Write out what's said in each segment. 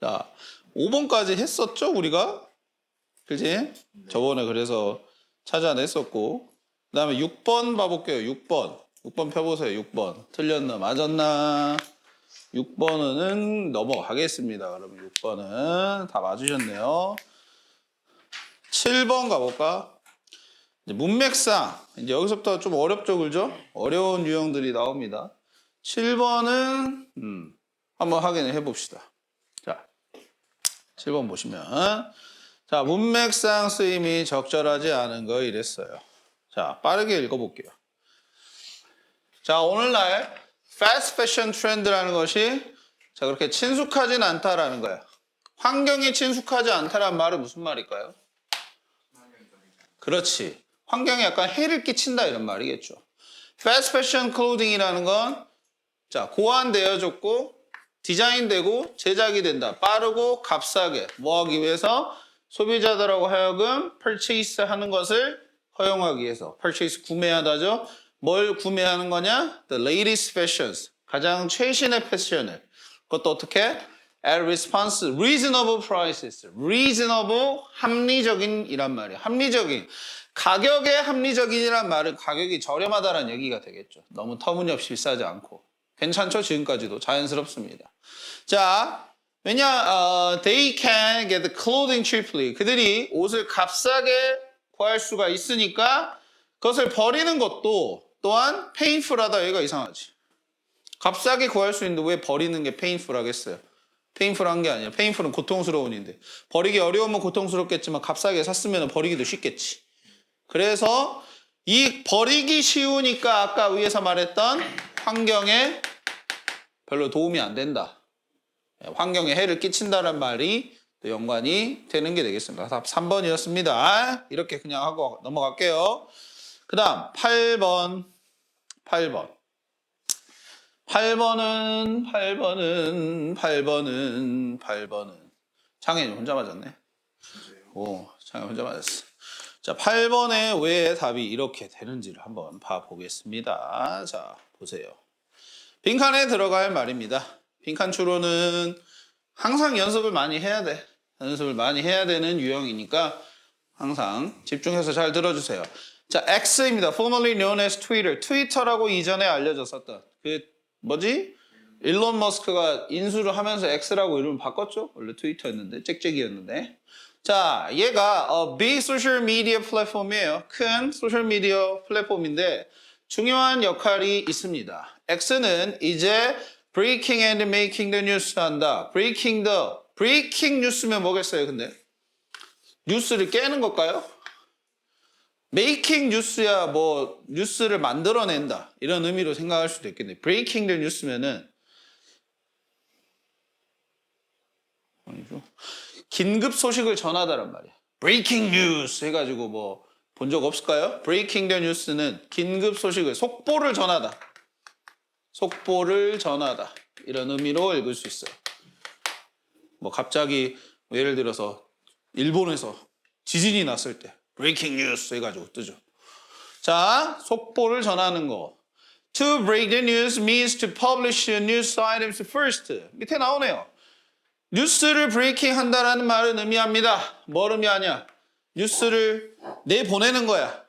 자, 5번까지 했었죠, 우리가? 그지? 네. 저번에 그래서 찾아냈었고. 그 다음에 6번 봐볼게요, 6번. 6번 펴보세요, 6번. 틀렸나, 맞았나? 6번은 넘어가겠습니다. 그러면 6번은 다 맞으셨네요. 7번 가볼까? 이제 문맥상. 이제 여기서부터 좀 어렵죠, 그죠? 어려운 유형들이 나옵니다. 7번은, 한번 확인을 해봅시다. 자, 7번 보시면. 자, 문맥상 쓰임이 적절하지 않은 거 이랬어요. 자, 빠르게 읽어볼게요. 자, 오늘날 fast fashion 트렌드라는 것이 자, 그렇게 친숙하진 않다라는 거예요. 환경에 친숙하지 않다라는 말은 무슨 말일까요? 그렇지. 환경에 약간 해를 끼친다 이런 말이겠죠. fast fashion clothing이라는 건 자, 고안되어졌고 디자인되고 제작이 된다. 빠르고 값싸게 뭐 하기 위해서 소비자들하고 하여금 purchase 하는 것을 허용하기 위해서 purchase 구매하다죠. 뭘 구매하는 거냐? The latest fashions. 가장 최신의 패션을. 그것도 어떻게? At reasonable prices. reasonable, 합리적인 이란 말이에요. 합리적인. 가격에 합리적인이란 말은 가격이 저렴하다는 얘기가 되겠죠. 너무 터무니없이 비싸지 않고. 괜찮죠? 지금까지도 자연스럽습니다. 자, 왜냐? They can get the clothing cheaply. 그들이 옷을 값싸게 구할 수가 있으니까 그것을 버리는 것도 또한 painful하다. 얘가 이상하지. 값싸게 구할 수 있는데 왜 버리는 게 painful하겠어요? painful한 게 아니라 painful은 고통스러운 일인데 버리기 어려우면 고통스럽겠지만 값싸게 샀으면 버리기도 쉽겠지. 그래서 이 버리기 쉬우니까 아까 위에서 말했던 환경에 별로 도움이 안 된다. 환경에 해를 끼친다는 말이 연관이 되는 게 되겠습니다. 답 3번이었습니다. 이렇게 그냥 하고 넘어갈게요. 그 다음 8번. 8번은 장현이 혼자 맞았네. 오, 장현이 혼자 맞았어. 자, 8번에 왜 답이 이렇게 되는지를 한번 봐보겠습니다. 자, 보세요. 빈칸에 들어갈 말입니다. 빈칸 추론은 항상 연습을 많이 해야 돼. 연습을 많이 해야 되는 유형이니까 항상 집중해서 잘 들어주세요. 자, X입니다. Formerly known as Twitter. 트위터라고 이전에 알려졌었던 일론 머스크가 인수를 하면서 X라고 이름을 바꿨죠? 원래 트위터였는데, 짹짹이였는데. 자, 얘가 big social media 플랫폼이에요. 큰 소셜 미디어 플랫폼인데 중요한 역할이 있습니다. X는 이제 breaking and making the news 한다. breaking news면 뭐겠어요, 근데? 뉴스를 깨는 걸까요? making news야 뭐 뉴스를 만들어낸다. 이런 의미로 생각할 수도 있겠네요. breaking the news면은 아니죠. 긴급 소식을 전하다란 말이야. breaking news 해가지고 뭐 본 적 없을까요? breaking the news는 긴급 소식을 속보를 전하다. 속보를 전하다. 이런 의미로 읽을 수 있어요. 뭐 갑자기 예를 들어서 일본에서 지진이 났을 때 breaking news 해가지고 뜨죠. 자, 속보를 전하는 거. To break the news means to publish news items first. 밑에 나오네요. 뉴스를 브레이킹 한다라는 말은 의미합니다. 뭘 의미하냐? 뉴스를 내보내는 거야.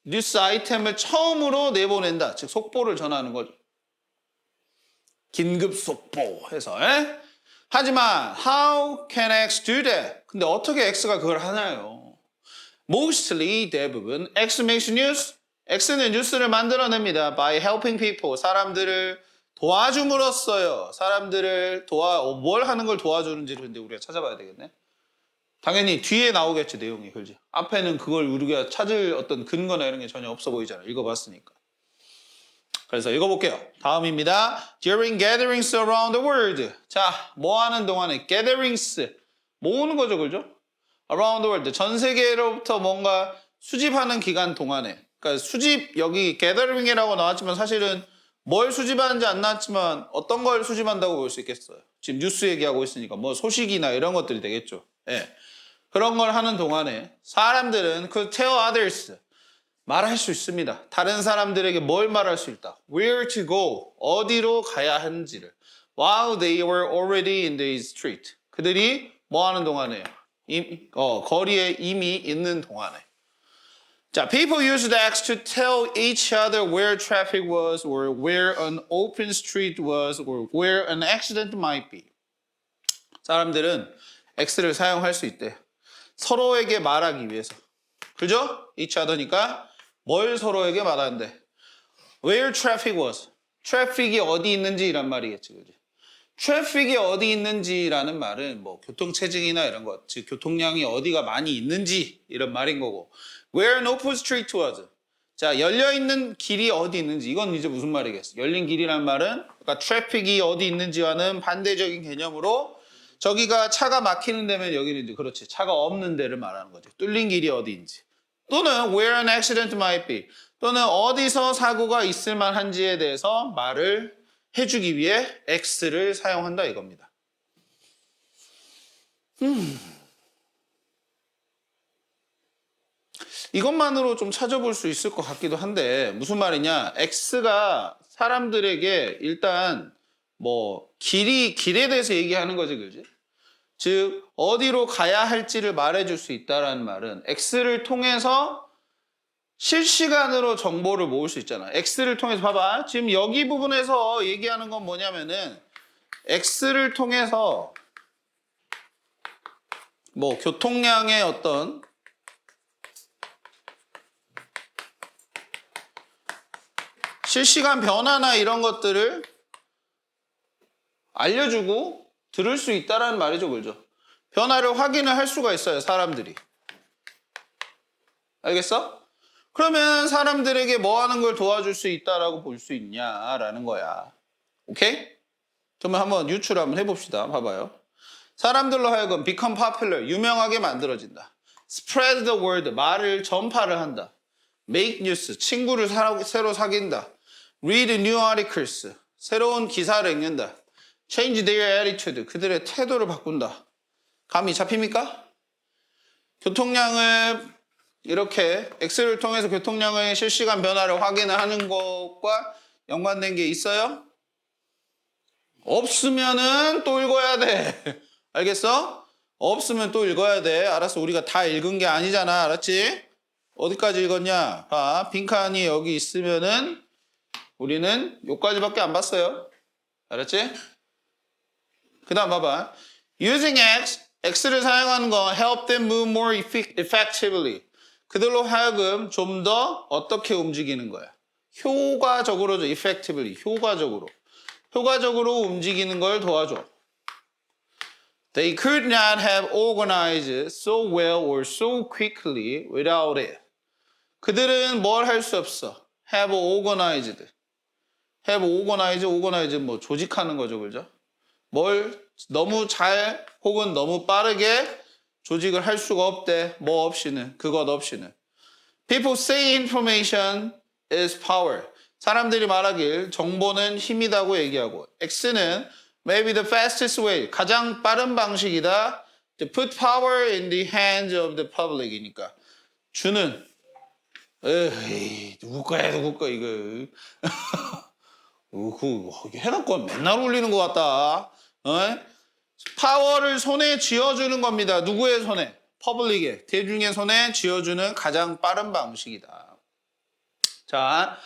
뉴스 아이템을 처음으로 내보낸다. 즉 속보를 전하는 거죠. 긴급 속보 해서. 하지만 how can X do that? 근데 어떻게 X가 그걸 하나요? Mostly 대부분 X makes news. X는 뉴스를 만들어냅니다. By helping people. 사람들을 도와줌으로써요. 사람들을 뭘 하는 걸 도와주는지를 근데 우리가 찾아봐야 되겠네. 당연히 뒤에 나오겠지, 내용이. 그렇지? 앞에는 그걸 우리가 찾을 어떤 근거나 이런 게 전혀 없어 보이잖아. 읽어봤으니까. 그래서 읽어볼게요. 다음입니다. During gatherings around the world. 자, 뭐 하는 동안에? gatherings. 모으는 거죠, 그죠? Around the world. 전 세계로부터 뭔가 수집하는 기간 동안에. 그러니까 수집, 여기 gathering이라고 나왔지만 사실은 뭘 수집하는지 안 나왔지만 어떤 걸 수집한다고 볼 수 있겠어요. 지금 뉴스 얘기하고 있으니까 뭐 소식이나 이런 것들이 되겠죠. 예. 그런 걸 하는 동안에 사람들은 그 tell others 말할 수 있습니다. 다른 사람들에게 뭘 말할 수 있다. Where to go 어디로 가야 하는지를 while they were already in the street 그들이 뭐 하는 동안에요? 거리에 이미 있는 동안에. 자, people used X to tell each other where traffic was or where an open street was or where an accident might be. 사람들은 X를 사용할 수 있대. 서로에게 말하기 위해서. 그죠? each other니까 뭘 서로에게 말하는데. Where traffic was. 트래픽이 어디 있는지 이란 말이겠지. 그지? 트래픽이 어디 있는지라는 말은 뭐 교통체증이나 이런 것, 즉 교통량이 어디가 많이 있는지 이런 말인 거고. Where an open street was. 자, 열려있는 길이 어디 있는지. 이건 이제 무슨 말이겠어? 열린 길이란 말은 그러니까 트래픽이 어디 있는지와는 반대적인 개념으로 저기가 차가 막히는 데면 여기는 이제 그렇지. 차가 없는 데를 말하는 거지. 뚫린 길이 어디인지. 또는 where an accident might be. 또는 어디서 사고가 있을 만한지에 대해서 말을 해주기 위해 X를 사용한다 이겁니다. 이것만으로 좀 찾아볼 수 있을 것 같기도 한데 무슨 말이냐? X가 사람들에게 일단 뭐 길에 대해서 얘기하는 거지, 그지? 즉 어디로 가야 할지를 말해줄 수 있다라는 말은 X를 통해서 실시간으로 정보를 모을 수 있잖아. X를 통해서 봐봐. 지금 여기 부분에서 얘기하는 건 뭐냐면은 X를 통해서 뭐 교통량의 어떤 실시간 변화나 이런 것들을 알려주고 들을 수 있다라는 말이죠, 그죠? 변화를 확인을 할 수가 있어요, 사람들이. 알겠어? 그러면 사람들에게 뭐 하는 걸 도와줄 수 있다라고 볼 수 있냐라는 거야. 오케이? 그러면 한번 유추를 한번 해봅시다. 봐봐요. 사람들로 하여금 become popular, 유명하게 만들어진다. spread the word, 말을 전파를 한다. make news, 친구를 새로 사귄다. read new articles, 새로운 기사를 읽는다. change their attitude, 그들의 태도를 바꾼다. 감이 잡힙니까? 교통량을 이렇게 X를 통해서 교통량의 실시간 변화를 확인을 하는 것과 연관된 게 있어요? 없으면은 또 읽어야 돼. 알겠어? 없으면 또 읽어야 돼. 알았어. 우리가 다 읽은 게 아니잖아. 알았지? 어디까지 읽었냐? 봐. 빈칸이 여기 있으면은 우리는 여기까지밖에 안 봤어요. 알았지? 그 다음 봐봐. Using X, X를 사용하는 건 help them move more effectively. 그들로 하여금 좀 더 어떻게 움직이는 거야? 효과적으로죠. effectively. 효과적으로 움직이는 걸 도와줘. They could not have organized so well or so quickly without it. 그들은 뭘 할 수 없어? have organized. organize 뭐 조직하는 거죠. 그죠? 뭘 너무 잘 혹은 너무 빠르게 조직을 할 수가 없대. 뭐 없이는, 그것 없이는. People say information is power. 사람들이 말하길 정보는 힘이다고 얘기하고 X는 maybe the fastest way, 가장 빠른 방식이다. To put power in the hands of the public이니까. 주는 에이, 누구 거야 이거. 해놓고 맨날 울리는 것 같다. 파워를 손에 쥐어주는 겁니다. 누구의 손에? 퍼블릭의, 대중의 손에 쥐어주는 가장 빠른 방식이다. 자,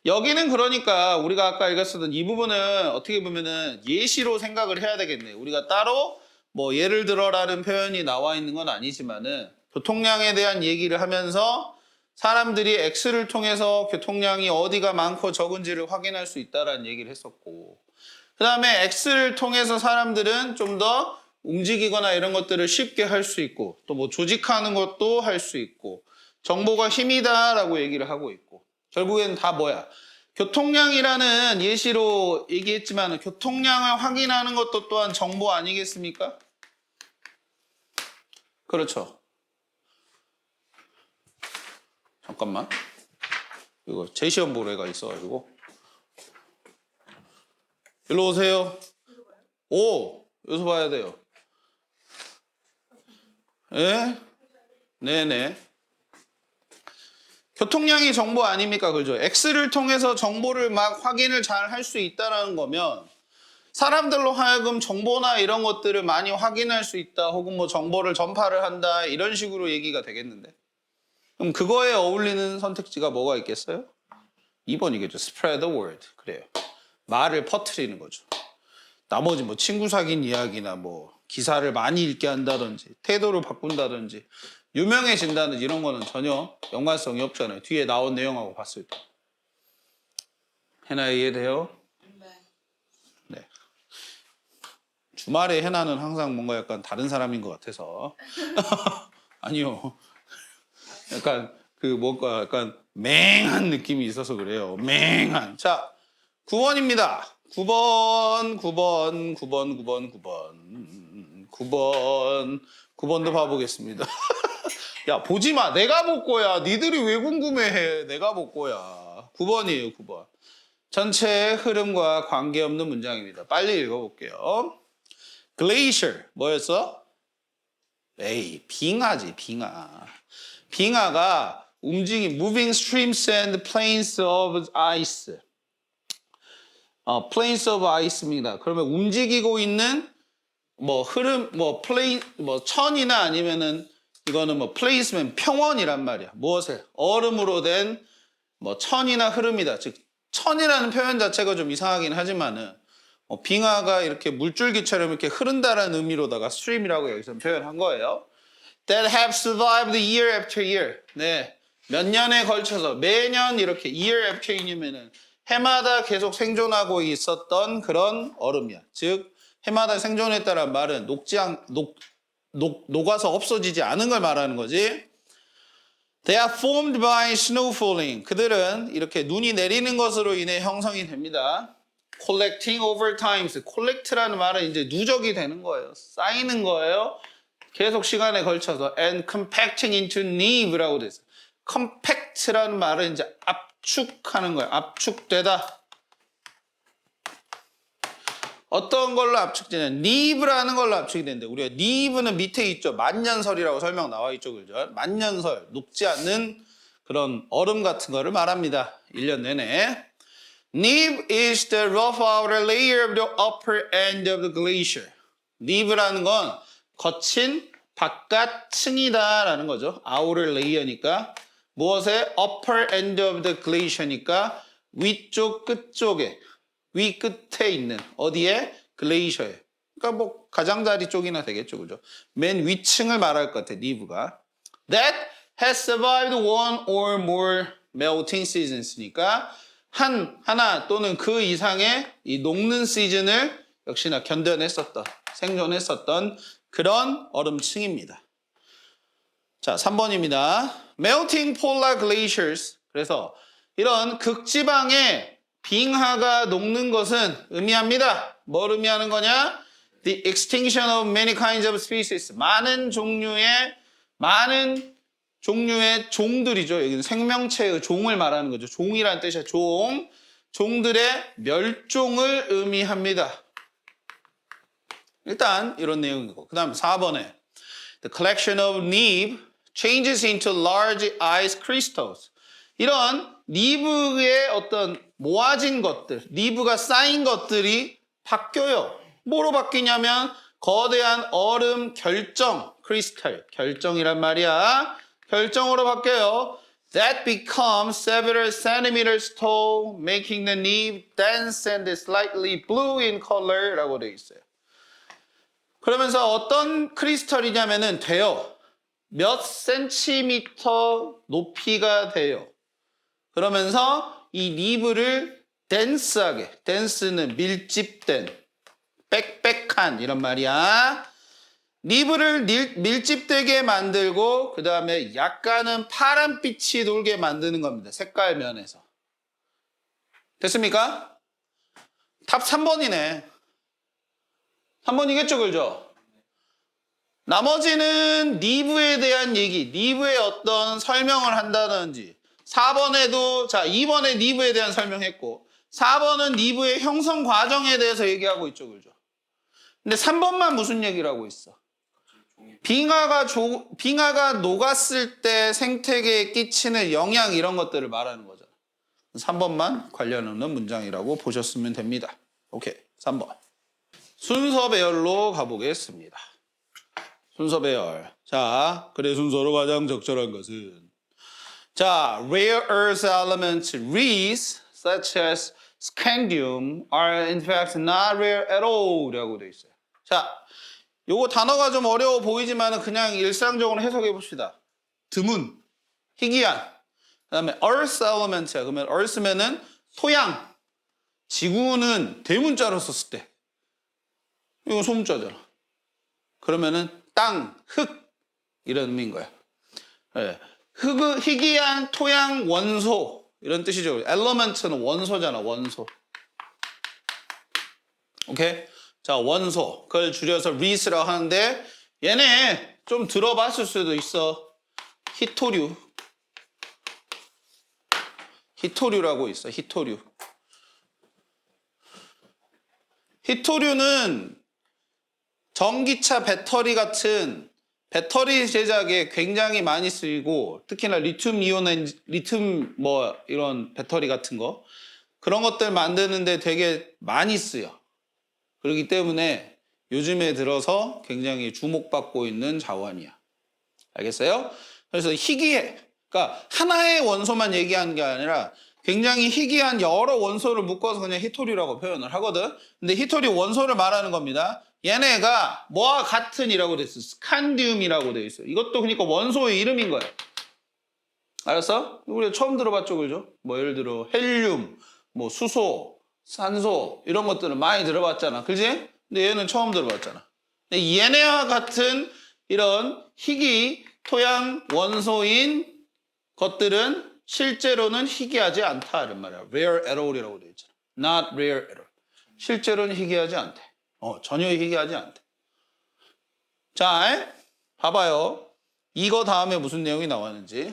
여기는 그러니까 우리가 아까 읽었었던 이 부분은 어떻게 보면은 예시로 생각을 해야 되겠네. 우리가 따로 뭐 예를 들어라는 표현이 나와 있는 건 아니지만은 교통량에 대한 얘기를 하면서 사람들이 X를 통해서 교통량이 어디가 많고 적은지를 확인할 수 있다라는 얘기를 했었고, 그 다음에 X를 통해서 사람들은 좀 더 움직이거나 이런 것들을 쉽게 할 수 있고, 또 뭐 조직하는 것도 할 수 있고, 정보가 힘이다라고 얘기를 하고 있고, 결국에는 다 뭐야? 교통량이라는 예시로 얘기했지만 교통량을 확인하는 것도 또한 정보 아니겠습니까? 그렇죠. 잠깐만. 이거 제시험 보레가 있어가지고. 일로 오세요. 오! 여기서 봐야 돼요. 예? 네네. 교통량이 정보 아닙니까? 그죠? X를 통해서 정보를 막 확인을 잘 할 수 있다는 거면 사람들로 하여금 정보나 이런 것들을 많이 확인할 수 있다. 혹은 뭐 정보를 전파를 한다. 이런 식으로 얘기가 되겠는데. 그럼 그거에 어울리는 선택지가 뭐가 있겠어요? 2번이겠죠. spread the word. 그래요. 말을 퍼뜨리는 거죠. 나머지 뭐 친구 사귄 이야기나 뭐 기사를 많이 읽게 한다든지 태도를 바꾼다든지 유명해진다든지 이런 거는 전혀 연관성이 없잖아요. 뒤에 나온 내용하고 봤을 때. 해나 이해돼요? 네. 주말에 해나는 항상 뭔가 약간 다른 사람인 것 같아서. 아니요. 약간 그 뭔가 약간 맹한 느낌이 있어서 그래요. 맹한. 자, 9번입니다. 9번도 봐보겠습니다. 야, 보지 마. 내가 볼 거야. 니들이 왜 궁금해해. 내가 볼 거야. 9번이에요, 9번. 전체의 흐름과 관계없는 문장입니다. 빨리 읽어볼게요. glacier, 뭐였어? 에이, 빙하지, 빙하. 빙하가 moving streams and plains of ice. plains of ice입니다. 그러면 움직이고 있는 뭐 흐름, 뭐 천이나 아니면은 이거는 뭐 place면 평원이란 말이야. 무엇에? 얼음으로 된 뭐 천이나 흐름이다. 즉 천이라는 표현 자체가 좀 이상하긴 하지만은 빙하가 이렇게 물줄기처럼 이렇게 흐른다라는 의미로다가 stream이라고 여기서 표현한 거예요. That have survived year after year. 네, 몇 년에 걸쳐서 매년 이렇게 year after year면은 해마다 계속 생존하고 있었던 그런 얼음이야. 즉 해마다 생존했다는 말은 녹아서 없어지지 않은 걸 말하는 거지. They are formed by snow falling. 그들은 이렇게 눈이 내리는 것으로 인해 형성이 됩니다. Collecting over time. collect라는 말은 이제 누적이 되는 거예요. 쌓이는 거예요. 계속 시간에 걸쳐서 and compacting into neve라고 돼 있어요. compact라는 말은 이제 압축하는 거예요. 압축되다. 어떤 걸로 압축되냐? neve라는 걸로 압축이 되는데 우리가 neve는 밑에 있죠. 만년설이라고 설명 나와 있죠. 그죠? 만년설, 녹지 않는 그런 얼음 같은 거를 말합니다. 1년 내내. Neve is the rough outer layer of the upper end of the glacier. neve라는 건 거친 바깥층이다라는 거죠. outer layer니까 무엇에? upper end of the glacier니까 위쪽 끝쪽에 위 끝에 있는 어디에? 글레이셔에. 그러니까 뭐 가장자리 쪽이나 되겠죠. 그죠? 맨 위층을 말할 것 같아. 니브가. That has survived one or more melting seasons니까 하나 또는 그 이상의 이 녹는 시즌을 역시나 견뎌냈었던 생존했었던 그런 얼음층입니다. 자, 3번입니다. Melting polar glaciers. 그래서 이런 극지방의 빙하가 녹는 것은 의미합니다. 뭘 의미하는 거냐? The extinction of many kinds of species. 많은 종류의 종들이죠. 여기는 생명체의 종을 말하는 거죠. 종이라는 뜻이야. 종들의 멸종을 의미합니다. 일단 이런 내용이고. 그 다음 4번에 The collection of neve changes into large ice crystals. 이런 니브의 어떤 모아진 것들, 니브가 쌓인 것들이 바뀌어요. 뭐로 바뀌냐면 거대한 얼음 결정, 크리스탈, 결정이란 말이야. 결정으로 바뀌어요. That becomes several centimeters tall, making the neve dense and slightly blue in color 라고 되어 있어요. 그러면서 어떤 크리스탈이냐면은 돼요. 몇 센티미터 높이가 돼요. 그러면서 이 니브를 덴스하게, 덴스는 밀집된, 빽빽한 이런 말이야. 니브를 밀집되게 만들고 그 다음에 약간은 파란빛이 돌게 만드는 겁니다. 색깔 면에서. 됐습니까? 답 3번이네. 3번이겠죠, 그죠? 나머지는 니브에 대한 얘기, 니브의 어떤 설명을 한다든지 4번에도 자 2번에 니브에 대한 설명했고 4번은 니브의 형성 과정에 대해서 얘기하고 있죠. 그죠? 근데 3번만 무슨 얘기를 하고 있어? 빙하가 녹았을 때 생태계에 끼치는 영향 이런 것들을 말하는 거잖아. 3번만 관련 없는 문장이라고 보셨으면 됩니다. 오케이, 3번. 순서 배열로 가보겠습니다. 순서 배열. 자, 그래 순서로 가장 적절한 것은 자, rare earth elements, Res, such as scandium, are in fact not rare at all 라고 되어 있어요. 자, 요거 단어가 좀 어려워 보이지만 그냥 일상적으로 해석해 봅시다. 드문, 희귀한. 그 다음에 earth element야. 그러면 earth면은 토양. 지구는 대문자로 썼을 때. 이건 소문자잖아. 그러면은 땅, 흙 이런 의미인 거야. 네. 희귀한 토양 원소 이런 뜻이죠. element는 원소잖아. 원소. 오케이? 자, 원소. 그걸 줄여서 Res라고 하는데 얘네 좀 들어봤을 수도 있어. 히토류. 히토류라고 있어. 히토류. 히토류는 전기차 배터리 같은 배터리 제작에 굉장히 많이 쓰이고 특히나 리튬 이런 배터리 같은 거 그런 것들 만드는데 되게 많이 쓰여. 그렇기 때문에 요즘에 들어서 굉장히 주목받고 있는 자원이야. 알겠어요? 그래서 희귀해. 그러니까 하나의 원소만 얘기하는 게 아니라 굉장히 희귀한 여러 원소를 묶어서 그냥 히토류라고 표현을 하거든. 근데 히토류 원소를 말하는 겁니다. 얘네가 뭐와 같은이라고 돼 있어. 스칸디움이라고 돼 있어. 이것도 그러니까 원소의 이름인 거야. 알았어? 우리 처음 들어봤죠, 그죠? 뭐 예를 들어 헬륨, 뭐 수소, 산소 이런 것들은 많이 들어봤잖아. 그지? 근데 얘는 처음 들어봤잖아. 근데 얘네와 같은 이런 희귀 토양 원소인 것들은 실제로는 희귀하지 않다 이런 말이야. rare at all이라고 되어 있잖아. not rare at all. 실제로는 희귀하지 않대. 전혀 희귀하지 않대. 자, 봐봐요. 이거 다음에 무슨 내용이 나왔는지.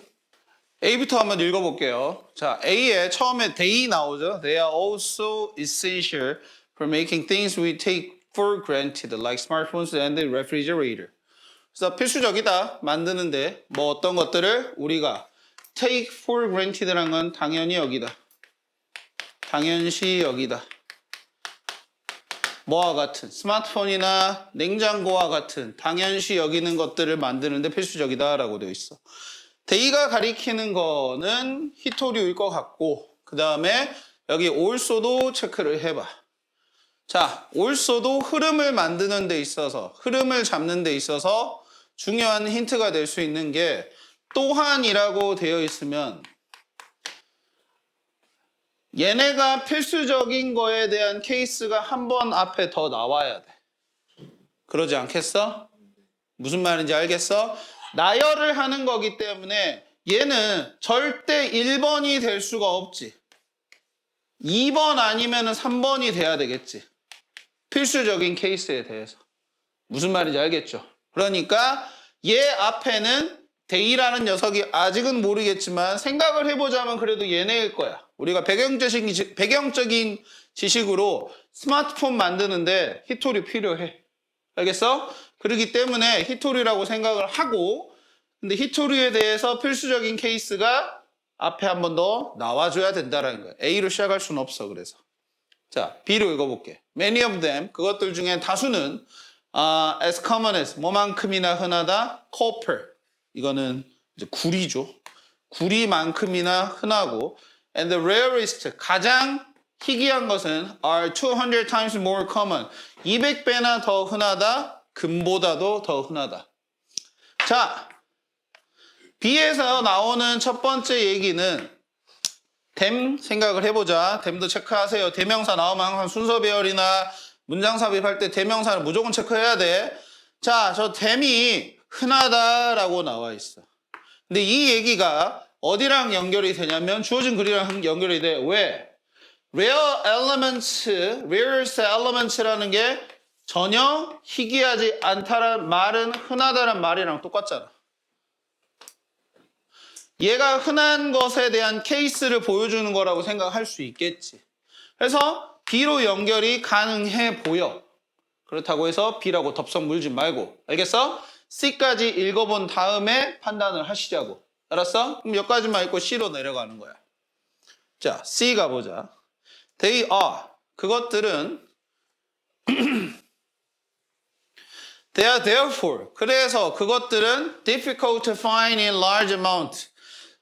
A부터 한번 읽어볼게요. 자, A에 처음에 they 나오죠. They are also essential for making things we take for granted, like smartphones and the refrigerator. 그래서 필수적이다. 만드는데 뭐 어떤 것들을 우리가 take for granted라는 건 당연히 여기다. 당연시 여기다. 뭐와 같은 스마트폰이나 냉장고와 같은 당연시 여기는 것들을 만드는데 필수적이다라고 되어 있어. 데이가 가리키는 거는 히토류일 것 같고 그 다음에 여기 also도 체크를 해봐. 자, also도 흐름을 만드는 데 있어서 흐름을 잡는 데 있어서 중요한 힌트가 될 수 있는 게 또한이라고 되어 있으면 얘네가 필수적인 거에 대한 케이스가 한 번 앞에 더 나와야 돼. 그러지 않겠어? 무슨 말인지 알겠어? 나열을 하는 거기 때문에 얘는 절대 1번이 될 수가 없지. 2번 아니면 3번이 돼야 되겠지. 필수적인 케이스에 대해서. 무슨 말인지 알겠죠? 그러니까 얘 앞에는 데이라는 녀석이 아직은 모르겠지만 생각을 해보자면 그래도 얘네일 거야. 우리가 배경적인 지식으로 스마트폰 만드는데 히토류 필요해. 알겠어? 그렇기 때문에 히토류라고 생각을 하고 근데 히토류에 대해서 필수적인 케이스가 앞에 한 번 더 나와줘야 된다는 거야. A로 시작할 수는 없어. 그래서 자, B로 읽어볼게. Many of them, 그것들 중에 다수는 as common as, 뭐만큼이나 흔하다? copper. 이거는 이제 구리죠. 구리만큼이나 흔하고 and the rarest, 가장 희귀한 것은 are 200 times more common. 200배나 더 흔하다. 금보다도 더 흔하다. 자, B에서 나오는 첫 번째 얘기는 댐 생각을 해보자. 댐도 체크하세요. 대명사 나오면 항상 순서 배열이나 문장 삽입할 때 대명사를 무조건 체크해야 돼. 자, 저 댐이 흔하다라고 나와 있어. 근데 이 얘기가 어디랑 연결이 되냐면 주어진 글이랑 연결이 돼. 왜? rare elements, rarest elements라는 게 전혀 희귀하지 않다라는 말은 흔하다는 말이랑 똑같잖아. 얘가 흔한 것에 대한 케이스를 보여주는 거라고 생각할 수 있겠지. 그래서 B로 연결이 가능해 보여. 그렇다고 해서 B라고 덥석 물지 말고. 알겠어? C까지 읽어본 다음에 판단을 하시자고. 알았어? 그럼 여기까지만 읽고 C로 내려가는 거야. 자, C 가보자. They are. 그것들은 They are therefore. 그래서 그것들은 difficult to find in large amount.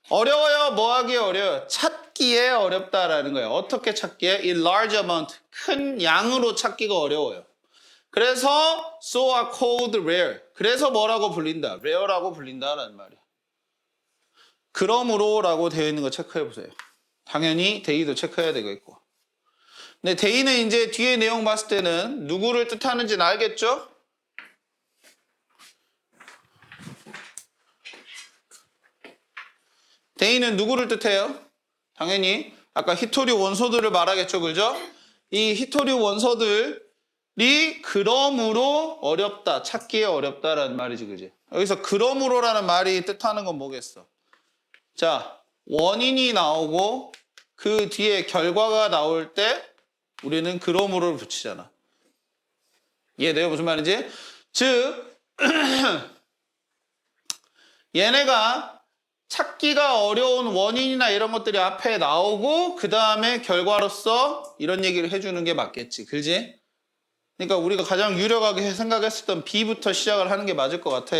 어려워요. 뭐 하기에 어려워요? 찾기에 어렵다라는 거예요. 어떻게 찾기에? In large amount. 큰 양으로 찾기가 어려워요. 그래서 so are called rare. 그래서 뭐라고 불린다? rare라고 불린다라는 말이에요. 그러므로라고 되어 있는 거 체크해 보세요. 당연히 대의도 체크해야 되겠고. 근데 대의는 이제 뒤에 내용 봤을 때는 누구를 뜻하는지는 알겠죠? 대의는 누구를 뜻해요? 당연히 아까 히토류 원소들을 말하겠죠, 그죠? 이 히토류 원소들이 그러므로 어렵다, 찾기에 어렵다라는 말이지, 그지? 여기서 그러므로라는 말이 뜻하는 건 뭐겠어? 자, 원인이 나오고 그 뒤에 결과가 나올 때 우리는 그러므로를 붙이잖아. 이해돼요? 무슨 말인지? 즉 얘네가 찾기가 어려운 원인이나 이런 것들이 앞에 나오고 그 다음에 결과로서 이런 얘기를 해주는 게 맞겠지. 그지? 그러니까 우리가 가장 유력하게 생각했었던 B부터 시작을 하는 게 맞을 것 같아.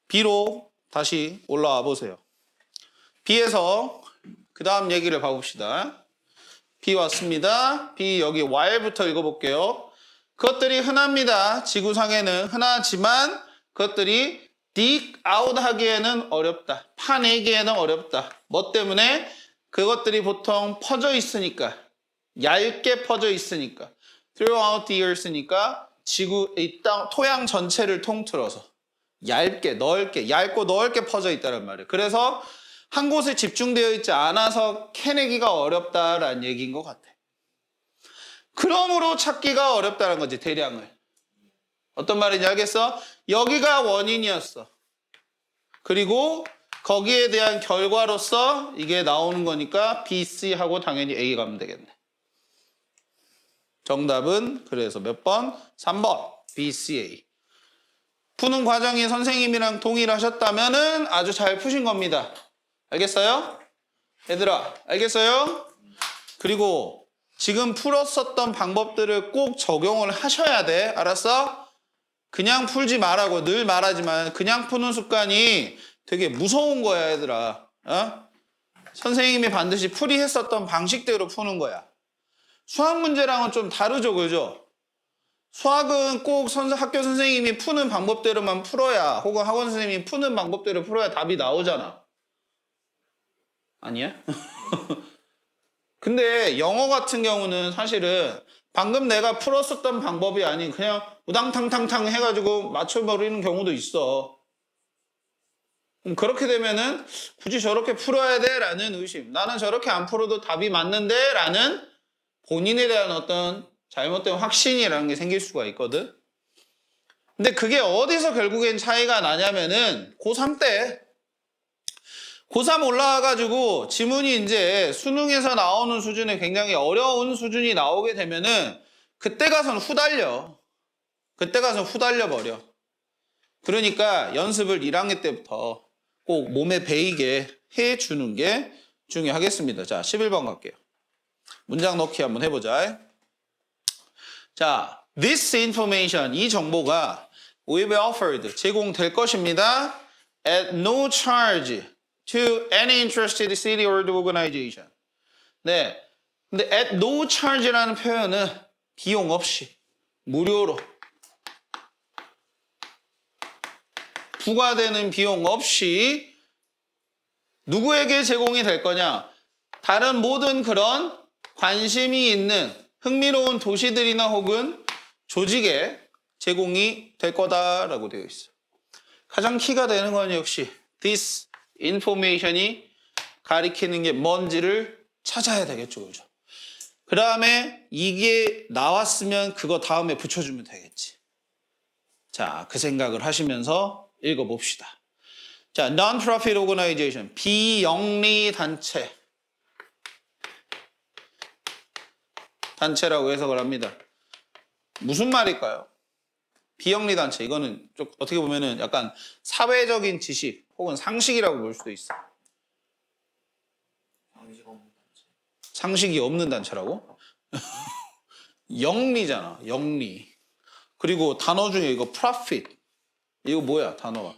B로 다시 올라와 보세요. B에서 그 다음 얘기를 봐봅시다. B 왔습니다. B 여기 Y부터 읽어볼게요. 그것들이 흔합니다. 지구상에는 흔하지만 그것들이 dig out 하기에는 어렵다. 파내기에는 어렵다. 뭐 때문에? 그것들이 보통 퍼져 있으니까. 얇게 퍼져 있으니까. throughout the earth니까 지구, 이 땅, 토양 전체를 통틀어서 얇게, 넓게, 얇고 넓게 퍼져 있다는 말이에요. 그래서 한 곳에 집중되어 있지 않아서 캐내기가 어렵다라는 얘기인 것 같아. 그러므로 찾기가 어렵다는 거지, 대량을. 어떤 말인지 알겠어? 여기가 원인이었어. 그리고 거기에 대한 결과로서 이게 나오는 거니까 B, C 하고 당연히 A 가면 되겠네. 정답은 그래서 몇 번? 3번. B, C, A. 푸는 과정이 선생님이랑 동일하셨다면은 아주 잘 푸신 겁니다. 알겠어요? 얘들아, 알겠어요? 그리고 지금 풀었었던 방법들을 꼭 적용을 하셔야 돼. 알았어? 그냥 풀지 말라고 늘 말하지만 그냥 푸는 습관이 되게 무서운 거야, 얘들아. 어? 선생님이 반드시 풀이했었던 방식대로 푸는 거야. 수학 문제랑은 좀 다르죠, 그죠? 수학은 꼭 학교 선생님이 푸는 방법대로만 풀어야, 혹은 학원 선생님이 푸는 방법대로 풀어야 답이 나오잖아. 아니야? 근데 영어 같은 경우는 사실은 방금 내가 풀었었던 방법이 아닌 그냥 우당탕탕탕 해가지고 맞춰버리는 경우도 있어. 그렇게 되면은 굳이 저렇게 풀어야 돼? 라는 의심. 나는 저렇게 안 풀어도 답이 맞는데? 라는 본인에 대한 어떤 잘못된 확신이라는 게 생길 수가 있거든. 근데 그게 어디서 결국엔 차이가 나냐면은 고3 때 고3 올라와가지고 지문이 이제 수능에서 나오는 수준에 굉장히 어려운 수준이 나오게 되면은 그때 가서는 후달려. 그때 가서 후달려 버려. 그러니까 연습을 1학년 때부터 꼭 몸에 배이게 해주는 게 중요하겠습니다. 자, 11번 갈게요. 문장 넣기 한번 해보자. 자, this information, 이 정보가 will be offered, 제공될 것입니다. at no charge to any interested city or organization. 네. 근데 at no charge라는 표현은 비용 없이, 무료로, 부과되는 비용 없이 누구에게 제공이 될 거냐? 다른 모든 그런 관심이 있는 흥미로운 도시들이나 혹은 조직에 제공이 될 거다라고 되어 있어요. 가장 키가 되는 건 역시 this information이 가리키는 게 뭔지를 찾아야 되겠죠. 그죠? 그 다음에 이게 나왔으면 그거 다음에 붙여주면 되겠지. 자, 그 생각을 하시면서 읽어봅시다. 자, non-profit organization, 비영리 단체. 단체라고 해석을 합니다. 무슨 말일까요? 비영리 단체. 이거는 좀 어떻게 보면은 약간 사회적인 지식 혹은 상식이라고 볼 수도 있어. 상식이 없는 단체라고? 영리잖아. 영리. 그리고 단어 중에 이거 profit. 이거 뭐야 단어가.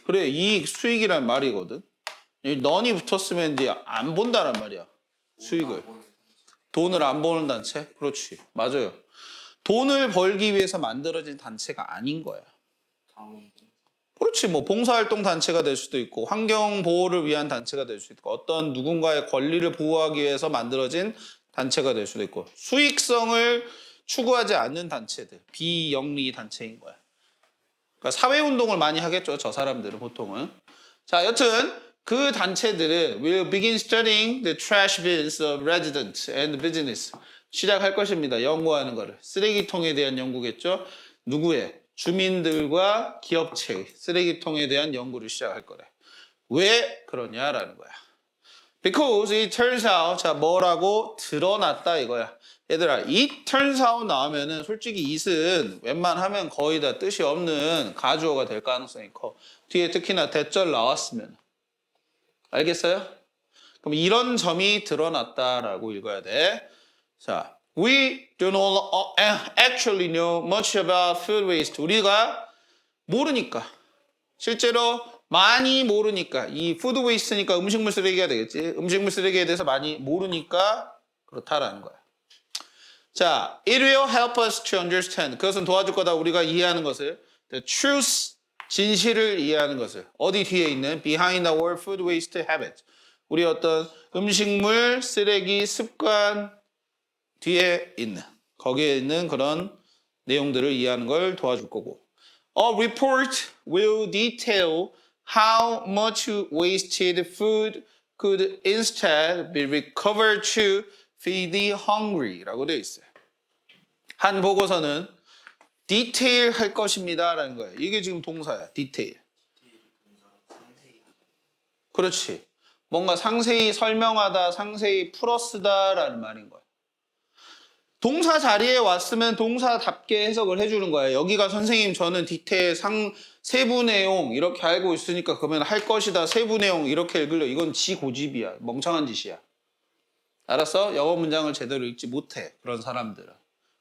그래 이익 수익이란 말이거든. 이 넌이 붙었으면 이제 안 본다란 말이야. 수익을. 돈을 안 버는 단체? 그렇지. 맞아요. 돈을 벌기 위해서 만들어진 단체가 아닌 거야. 그렇지. 뭐 봉사활동 단체가 될 수도 있고 환경 보호를 위한 단체가 될 수도 있고 어떤 누군가의 권리를 보호하기 위해서 만들어진 단체가 될 수도 있고 수익성을 추구하지 않는 단체들. 비영리 단체인 거야. 그러니까 사회운동을 많이 하겠죠. 저 사람들은 보통은. 자, 여튼 그 단체들은 will begin studying the trash bins of residents and business. 시작할 것입니다. 연구하는 거를. 쓰레기통에 대한 연구겠죠. 누구의? 주민들과 기업체의 쓰레기통에 대한 연구를 시작할 거래. 왜 그러냐라는 거야. Because it turns out, 자, 뭐라고 드러났다 이거야. 얘들아, it turns out 나오면은 솔직히 it은 웬만하면 거의 다 뜻이 없는 가주어가 될 가능성이 커. 뒤에 특히나 대절 나왔으면. 알겠어요? 그럼 이런 점이 드러났다라고 읽어야 돼. 자, we do not actually know much about food waste. 우리가 모르니까. 실제로 많이 모르니까. 이 food waste니까 음식물 쓰레기가 되겠지. 음식물 쓰레기에 대해서 많이 모르니까 그렇다라는 거야. 자, it will help us to understand. 그것은 도와줄 거다. 우리가 이해하는 것을. The truth, 진실을 이해하는 것을. 어디 뒤에 있는 behind our food waste habit. 우리 어떤 음식물 쓰레기 습관 뒤에 있는 거기에 있는 그런 내용들을 이해하는 걸 도와줄 거고. A report will detail how much wasted food could instead be recovered to feed the hungry라고 되어 있어요. 한 보고서는 디테일 할 것입니다 라는 거예요. 이게 지금 동사야. 디테일. 그렇지. 뭔가 상세히 설명하다, 상세히 풀어쓰다 라는 말인 거야. 동사 자리에 왔으면 동사답게 해석을 해주는 거야. 여기가 선생님 저는 디테일 세부 내용 이렇게 알고 있으니까 그러면 할 것이다. 세부 내용 이렇게 읽으려. 이건 지 고집이야. 멍청한 짓이야. 알았어? 영어 문장을 제대로 읽지 못해. 그런 사람들은.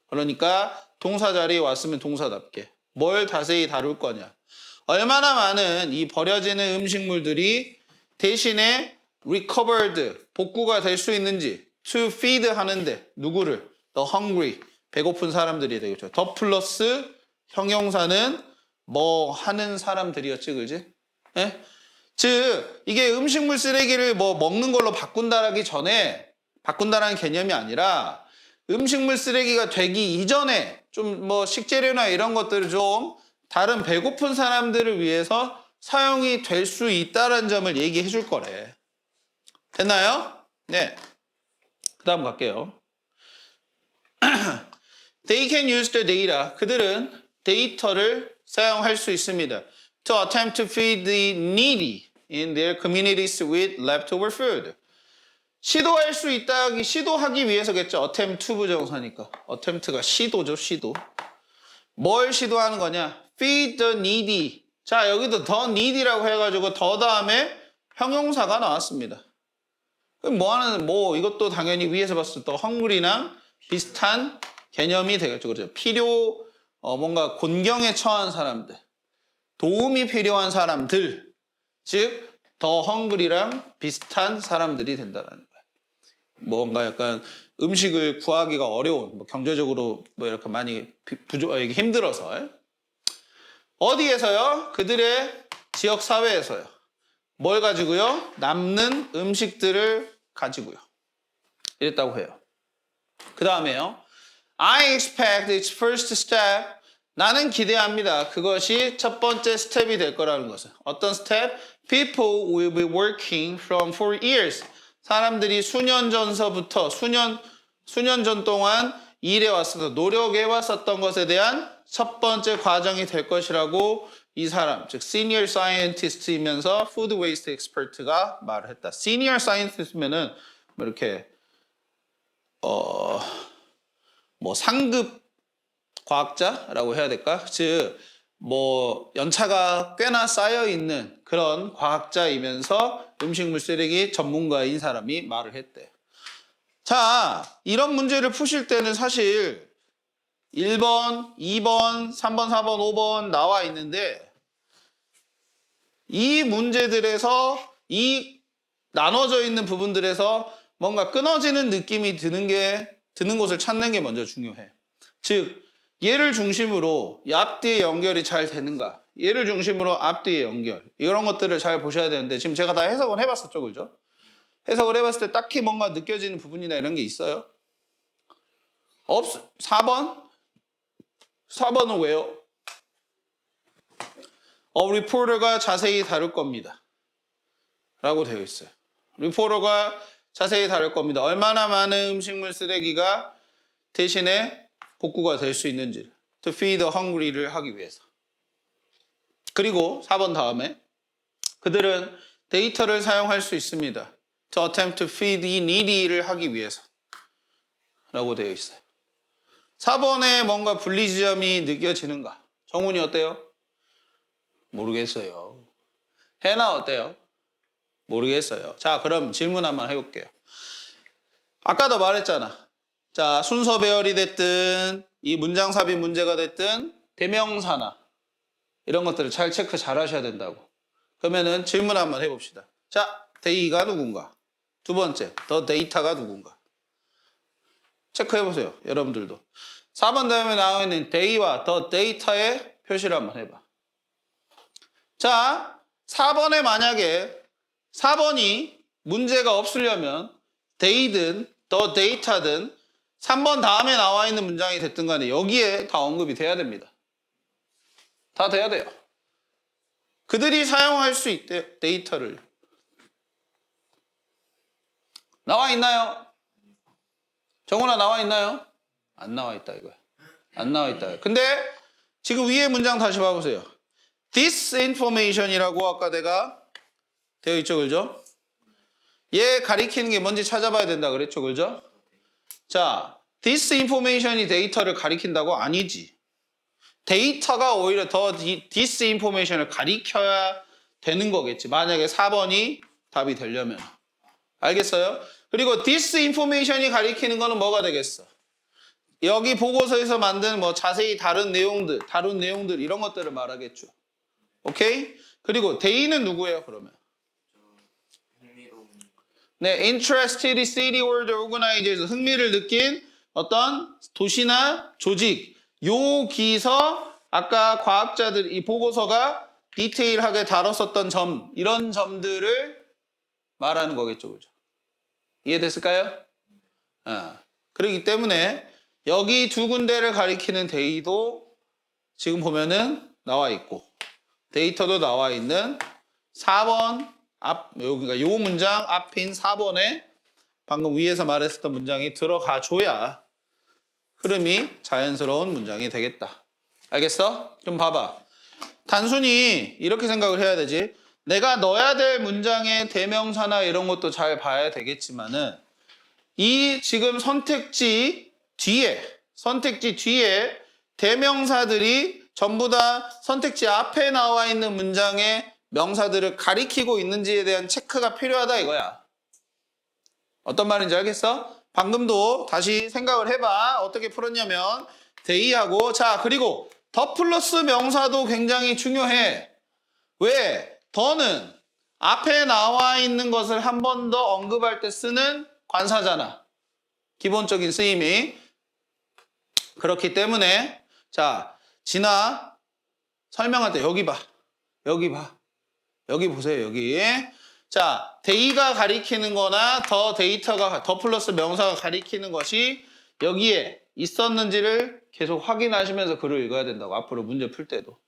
그러니까 동사 자리에 왔으면 동사답게. 뭘 자세히 다룰 거냐. 얼마나 많은 이 버려지는 음식물들이 대신에 recovered, 복구가 될 수 있는지 to feed 하는데 누구를? The hungry, 배고픈 사람들이 되겠죠. 더 플러스 형용사는 뭐 하는 사람들이었지, 그지? 예? 즉 이게 음식물 쓰레기를 뭐 먹는 걸로 바꾼다라기 전에 바꾼다라는 개념이 아니라 음식물 쓰레기가 되기 이전에 좀 뭐 식재료나 이런 것들을 좀 다른 배고픈 사람들을 위해서 사용이 될 수 있다는 점을 얘기해 줄 거래. 됐나요? 네. 그 다음 갈게요. They can use the data. 그들은 데이터를 사용할 수 있습니다. To attempt to feed the needy in their communities with leftover food. 시도할 수 있다, 시도하기 위해서겠죠. attempt to 부정사니까. attempt가 시도죠, 시도. 뭘 시도하는 거냐? feed the needy. 자, 여기도 the needy라고 해가지고 더 다음에 형용사가 나왔습니다. 그럼 뭐 이것도 당연히 위에서 봤을 때 hungry랑 비슷한 개념이 되겠죠. 그렇죠? 뭔가 곤경에 처한 사람들, 도움이 필요한 사람들, 즉, 더 헝그리랑 비슷한 사람들이 된다는 거예요. 뭔가 약간 음식을 구하기가 어려운, 뭐 경제적으로 뭐 이렇게 많이 힘들어서. 어디에서요? 그들의 지역 사회에서요. 뭘 가지고요? 남는 음식들을 가지고요. 이랬다고 해요. 그 다음에요. I expect its first step. 나는 기대합니다. 그것이 첫 번째 스텝이 될 거라는 것은. 어떤 스텝? People will be working from for years. 사람들이 수년 전서부터 수년 전 동안 일해왔어서 노력해왔었던 것에 대한 첫 번째 과정이 될 것이라고 이 사람, 즉 Senior Scientist이면서 Food Waste Expert가 말을 했다. Senior Scientist면은 뭐 이렇게 뭐 상급 과학자라고 해야 될까? 즉, 뭐 연차가 꽤나 쌓여 있는 그런 과학자이면서 음식물 쓰레기 전문가인 사람이 말을 했대. 자, 이런 문제를 푸실 때는 사실 1번, 2번, 3번, 4번, 5번 나와 있는데 이 문제들에서 이 나눠져 있는 부분들에서 뭔가 끊어지는 느낌이 드는 곳을 찾는 게 먼저 중요해. 즉 얘를 중심으로 앞뒤의 연결이 잘 되는가, 얘를 중심으로 앞뒤의 연결, 이런 것들을 잘 보셔야 되는데 지금 제가 다 해석을 해봤었죠, 그죠? 해석을 해봤을 때 딱히 뭔가 느껴지는 부분이나 이런 게 있어요? 4번? 4번은 왜요? 리포터가 자세히 다룰 겁니다. 라고 되어 있어요. 리포터가 자세히 다룰 겁니다. 얼마나 많은 음식물 쓰레기가 대신에 복구가 될 수 있는지. To feed the hungry를 하기 위해서. 그리고 4번 다음에 그들은 데이터를 사용할 수 있습니다. To attempt to feed the needy를 하기 위해서. 라고 되어 있어요. 4번에 뭔가 분리 지점이 느껴지는가? 정훈이 어때요? 모르겠어요. 해나 어때요? 모르겠어요. 자, 그럼 질문 한번 해볼게요. 아까도 말했잖아. 자, 순서 배열이 됐든 이 문장 삽입 문제가 됐든 대명사나 이런 것들을 체크 잘 하셔야 된다고. 그러면은 질문 한번 해봅시다. 자, 데이가 누군가? 두 번째, 더 데이터가 누군가? 체크해보세요. 여러분들도. 4번 다음에 나와 있는 데이와 더 데이터의 표시를 한번 해봐. 자, 4번에 만약에 4번이 문제가 없으려면 데이든 더 데이터든 3번 다음에 나와 있는 문장이 됐든 간에 여기에 다 언급이 돼야 됩니다. 다 돼야 돼요. 그들이 사용할 수 있대, 데이터를. 나와 있나요? 정훈아 나와 있나요? 안 나와 있다 이거야. 안 나와 있다. 근데 지금 위에 문장 다시 봐보세요. This information이라고 아까 내가 되어 있죠, 그죠? 얘 가리키는 게 뭔지 찾아봐야 된다 그랬죠, 그죠? 자, this information이 데이터를 가리킨다고? 아니지. 데이터가 오히려 더 this information을 가리켜야 되는 거겠지. 만약에 4번이 답이 되려면. 알겠어요? 그리고 this information이 가리키는 거는 뭐가 되겠어? 여기 보고서에서 만든 뭐 자세히 다룬 내용들 이런 것들을 말하겠죠. 오케이? 그리고 데이는 누구예요, 그러면? 네, interested city or the organization. 흥미를 느낀 어떤 도시나 조직. 여기서 아까 과학자들 이 보고서가 디테일하게 다뤘었던 점, 이런 점들을 말하는 거겠죠, 그죠? 이해됐을까요? 그렇기 때문에 여기 두 군데를 가리키는 데이도 지금 보면은 나와 있고 데이터도 나와 있는 4번 여기가 요 문장 앞인 4번에 방금 위에서 말했었던 문장이 들어가 줘야 흐름이 자연스러운 문장이 되겠다. 알겠어? 좀 봐봐. 단순히 이렇게 생각을 해야 되지. 내가 넣어야 될 문장의 대명사나 이런 것도 잘 봐야 되겠지만은 이 지금 선택지 뒤에 대명사들이 전부 다 선택지 앞에 나와 있는 문장의 명사들을 가리키고 있는지에 대한 체크가 필요하다 이거야. 어떤 말인지 알겠어? 방금도 다시 생각을 해봐. 어떻게 풀었냐면 대의하고 자 그리고 더 플러스 명사도 굉장히 중요해. 왜? 더는 앞에 나와 있는 것을 한 번 더 언급할 때 쓰는 관사잖아. 기본적인 쓰임이. 그렇기 때문에 자 진아 설명할 때 여기 봐. 여기 보세요. 여기. 자 데이가 가리키는 거나 더 데이터가 더 플러스 명사가 가리키는 것이 여기에 있었는지를 계속 확인하시면서 글을 읽어야 된다고. 앞으로 문제 풀 때도.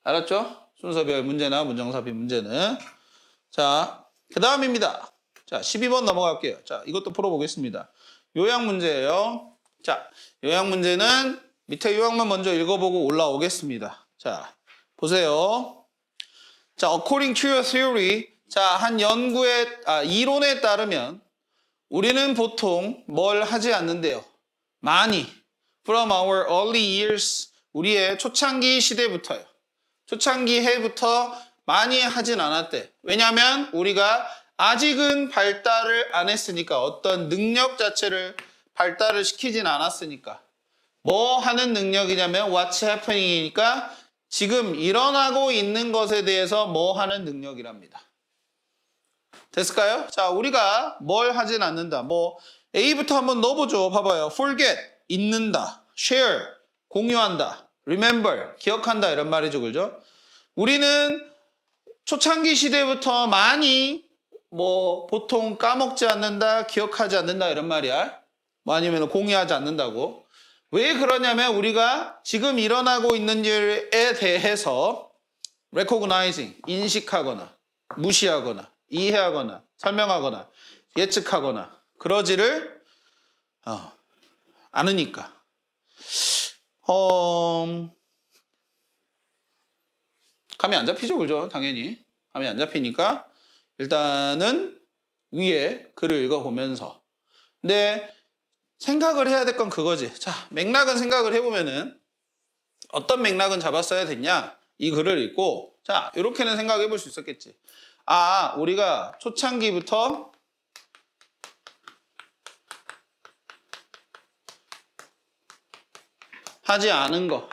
알았죠? 순서별 문제나 문장삽입 문제는. 자, 그 다음입니다. 자, 12번 넘어갈게요. 자, 이것도 풀어보겠습니다. 요약 문제예요. 자, 요약 문제는 밑에 요약만 먼저 읽어보고 올라오겠습니다. 자, 보세요. 자, according to your theory. 자, 한 이론에 따르면 우리는 보통 뭘 하지 않는데요. 많이. From our early years. 우리의 초창기 시대부터요. 초창기 해부터 많이 하진 않았대. 왜냐하면 우리가 아직은 발달을 안 했으니까 어떤 능력 자체를 발달을 시키진 않았으니까 뭐 하는 능력이냐면 what's happening이니까 지금 일어나고 있는 것에 대해서 뭐 하는 능력이랍니다. 됐을까요? 자, 우리가 뭘 하진 않는다. 뭐 A부터 한번 넣어보죠. 봐봐요. forget, 잊는다. share, 공유한다. remember, 기억한다 이런 말이죠. 그죠? 우리는 초창기 시대부터 많이 뭐 보통 까먹지 않는다, 기억하지 않는다 이런 말이야. 뭐 아니면 공유하지 않는다고. 왜 그러냐면 우리가 지금 일어나고 있는 일에 대해서 recognizing, 인식하거나 무시하거나 이해하거나 설명하거나 예측하거나 그러지를 않으니까. 감이 안 잡히죠, 그죠? 당연히. 감이 안 잡히니까 일단은 위에 글을 읽어보면서. 근데 생각을 해야 될 건 그거지. 자, 맥락은 생각을 해보면은 어떤 맥락은 잡았어야 됐냐? 이 글을 읽고 자, 이렇게는 생각해 볼 수 있었겠지. 아, 우리가 초창기부터 하지 않은 거.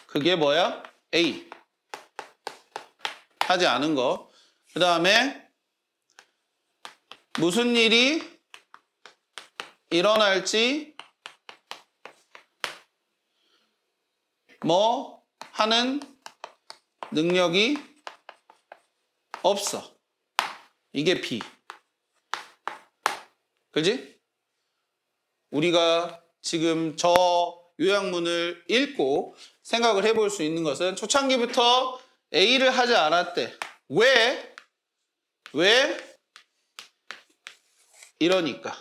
그게 뭐야? A. 하지 않은 거. 그 다음에 무슨 일이 일어날지 뭐 하는 능력이 없어. 이게 B. 그지? 우리가 지금 저 요약문을 읽고 생각을 해볼 수 있는 것은 초창기부터 A를 하지 않았대. 왜? 이러니까.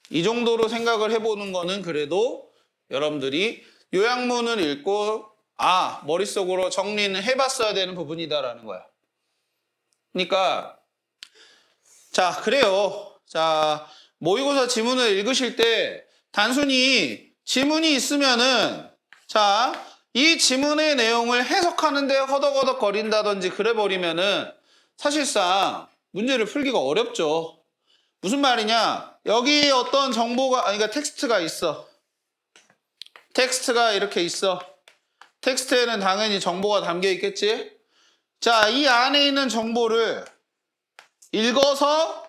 이 정도로 생각을 해보는 거는 그래도 여러분들이 요약문을 읽고 아, 머릿속으로 정리는 해봤어야 되는 부분이다라는 거야. 그러니까 자, 그래요. 자, 모의고사 지문을 읽으실 때 단순히 지문이 있으면은 자, 이 지문의 내용을 해석하는데 허덕허덕 거린다든지 그래버리면은 사실상 문제를 풀기가 어렵죠. 무슨 말이냐? 여기 어떤 정보가, 그러니까 텍스트가 있어. 텍스트가 이렇게 있어. 텍스트에는 당연히 정보가 담겨 있겠지? 자, 이 안에 있는 정보를 읽어서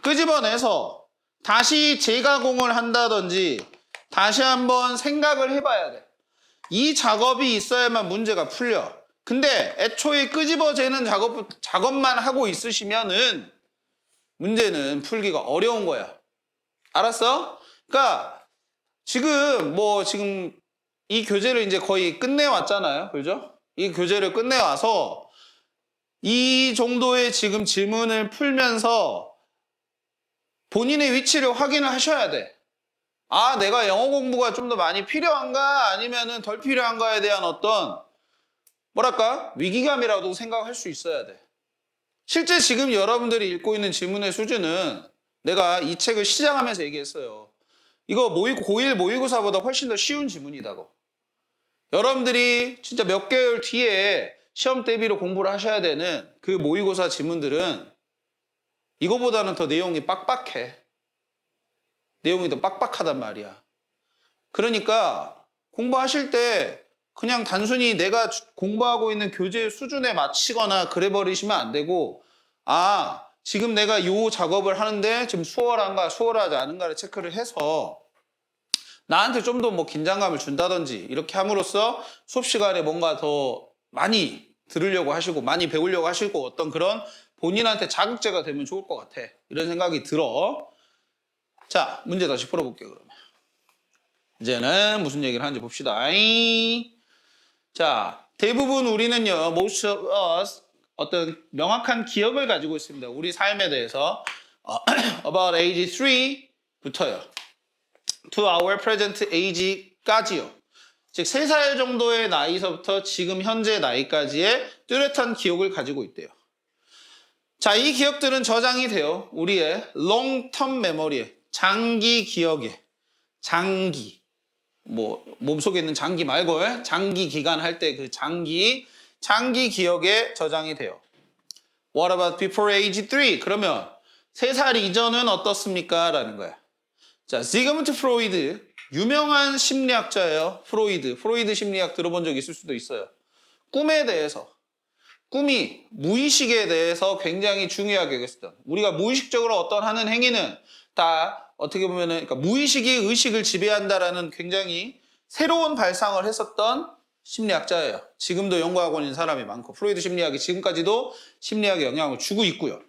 끄집어내서 다시 재가공을 한다든지 다시 한번 생각을 해봐야 돼. 이 작업이 있어야만 문제가 풀려. 근데 애초에 끄집어재는 작업만 하고 있으시면은 문제는 풀기가 어려운 거야. 알았어? 그러니까 지금 이 교재를 이제 거의 끝내왔잖아요. 그죠? 이 교재를 끝내와서 이 정도의 지금 질문을 풀면서 본인의 위치를 확인을 하셔야 돼. 아, 내가 영어 공부가 좀 더 많이 필요한가? 아니면은 덜 필요한가에 대한 어떤, 위기감이라도 생각할 수 있어야 돼. 실제 지금 여러분들이 읽고 있는 지문의 수준은 내가 이 책을 시작하면서 얘기했어요. 이거 고1 모의고사보다 훨씬 더 쉬운 지문이다고. 여러분들이 진짜 몇 개월 뒤에 시험 대비로 공부를 하셔야 되는 그 모의고사 지문들은 이거보다는 더 내용이 빡빡해. 내용이 더 빡빡하단 말이야. 그러니까 공부하실 때 그냥 단순히 내가 공부하고 있는 교재 수준에 맞추거나 그래 버리시면 안 되고 아, 지금 내가 이 작업을 하는데 지금 수월한가 수월하지 않은가를 체크를 해서 나한테 좀 더 뭐 긴장감을 준다든지 이렇게 함으로써 수업 시간에 뭔가 더 많이 들으려고 하시고 많이 배우려고 하시고 어떤 그런 본인한테 자극제가 되면 좋을 것 같아. 이런 생각이 들어. 자, 문제 다시 풀어볼게요, 그러면. 이제는 무슨 얘기를 하는지 봅시다. 자, 대부분 우리는요, most of us 어떤 명확한 기억을 가지고 있습니다. 우리 삶에 대해서 about age 3부터요. to our present age까지요. 즉 3살 정도의 나이서부터 지금 현재 나이까지의 뚜렷한 기억을 가지고 있대요. 자, 이 기억들은 저장이 돼요. 우리의 long term memory에, 장기 기억에, 장기. 뭐 몸속에 있는 장기 말고 장기 기간 할 때 그 장기 기억에 저장이 돼요. What about before age 3? 그러면 3살 이전은 어떻습니까? 라는 거야. 자, 시그문트 프로이드 유명한 심리학자예요. 프로이드 심리학 들어본 적 있을 수도 있어요. 꿈에 대해서 꿈이 무의식에 대해서 굉장히 중요하게 여겼던 우리가 무의식적으로 어떤 하는 행위는 다 어떻게 보면은 그러니까 무의식이 의식을 지배한다라는 굉장히 새로운 발상을 했었던 심리학자예요. 지금도 연구하고 있는 사람이 많고 프로이드 심리학이 지금까지도 심리학에 영향을 주고 있고요.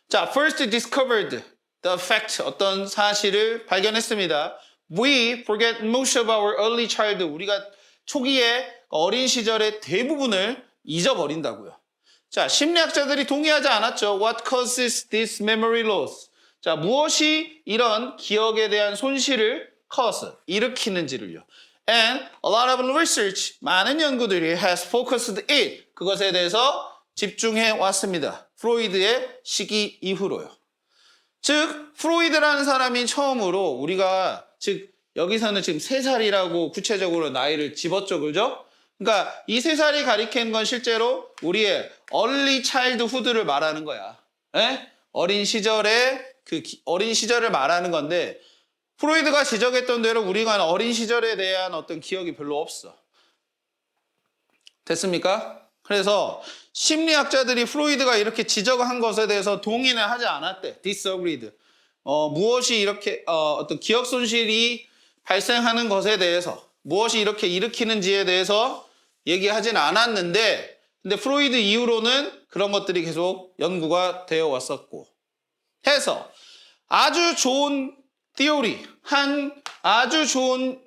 자, first discovered the fact 어떤 사실을 발견했습니다. We forget most of our early childhood. 우리가 초기에 어린 시절의 대부분을 잊어버린다고요. 자, 심리학자들이 동의하지 않았죠. What causes this memory loss? 자, 무엇이 이런 기억에 대한 손실을 일으키는지를요. And a lot of research, 많은 연구들이 has focused it, 그것에 대해서 집중해 왔습니다. 프로이드의 시기 이후로요. 즉, 프로이드라는 사람이 처음으로 우리가 여기서는 지금 3살이라고 구체적으로 나이를 집었죠, 그죠? 그러니까 이 3살이 가리키는 건 실제로 우리의 early childhood를 말하는 거야. 에? 어린 시절의 어린 시절을 말하는 건데 프로이드가 지적했던 대로 우리가 어린 시절에 대한 어떤 기억이 별로 없어. 됐습니까? 그래서 심리학자들이 프로이드가 이렇게 지적한 것에 대해서 동의는 하지 않았대. disagreed. 무엇이 이렇게 어떤 기억 손실이 발생하는 것에 대해서 무엇이 이렇게 일으키는지에 대해서 얘기하진 않았는데 근데 프로이드 이후로는 그런 것들이 계속 연구가 되어 왔었고 해서 아주 좋은 theory, 한 아주 좋은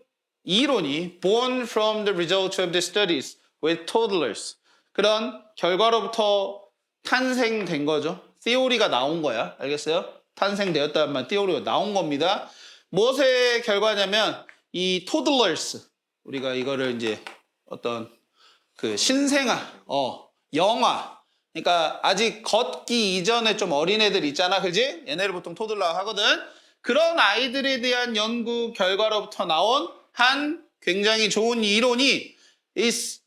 이론이 born from the result of the studies with toddlers 그런 결과로부터 탄생된 거죠. theory가 나온 거야. 알겠어요? 탄생되었다는 말 theory가 나온 겁니다. 무엇의 결과냐면 이 toddlers 우리가 이거를 이제 어떤 그 신생아, 영아 그러니까 아직 걷기 이전에 좀 어린애들 있잖아. 그지? 얘네를 보통 토들라 하거든. 그런 아이들에 대한 연구 결과로부터 나온 한 굉장히 좋은 이론이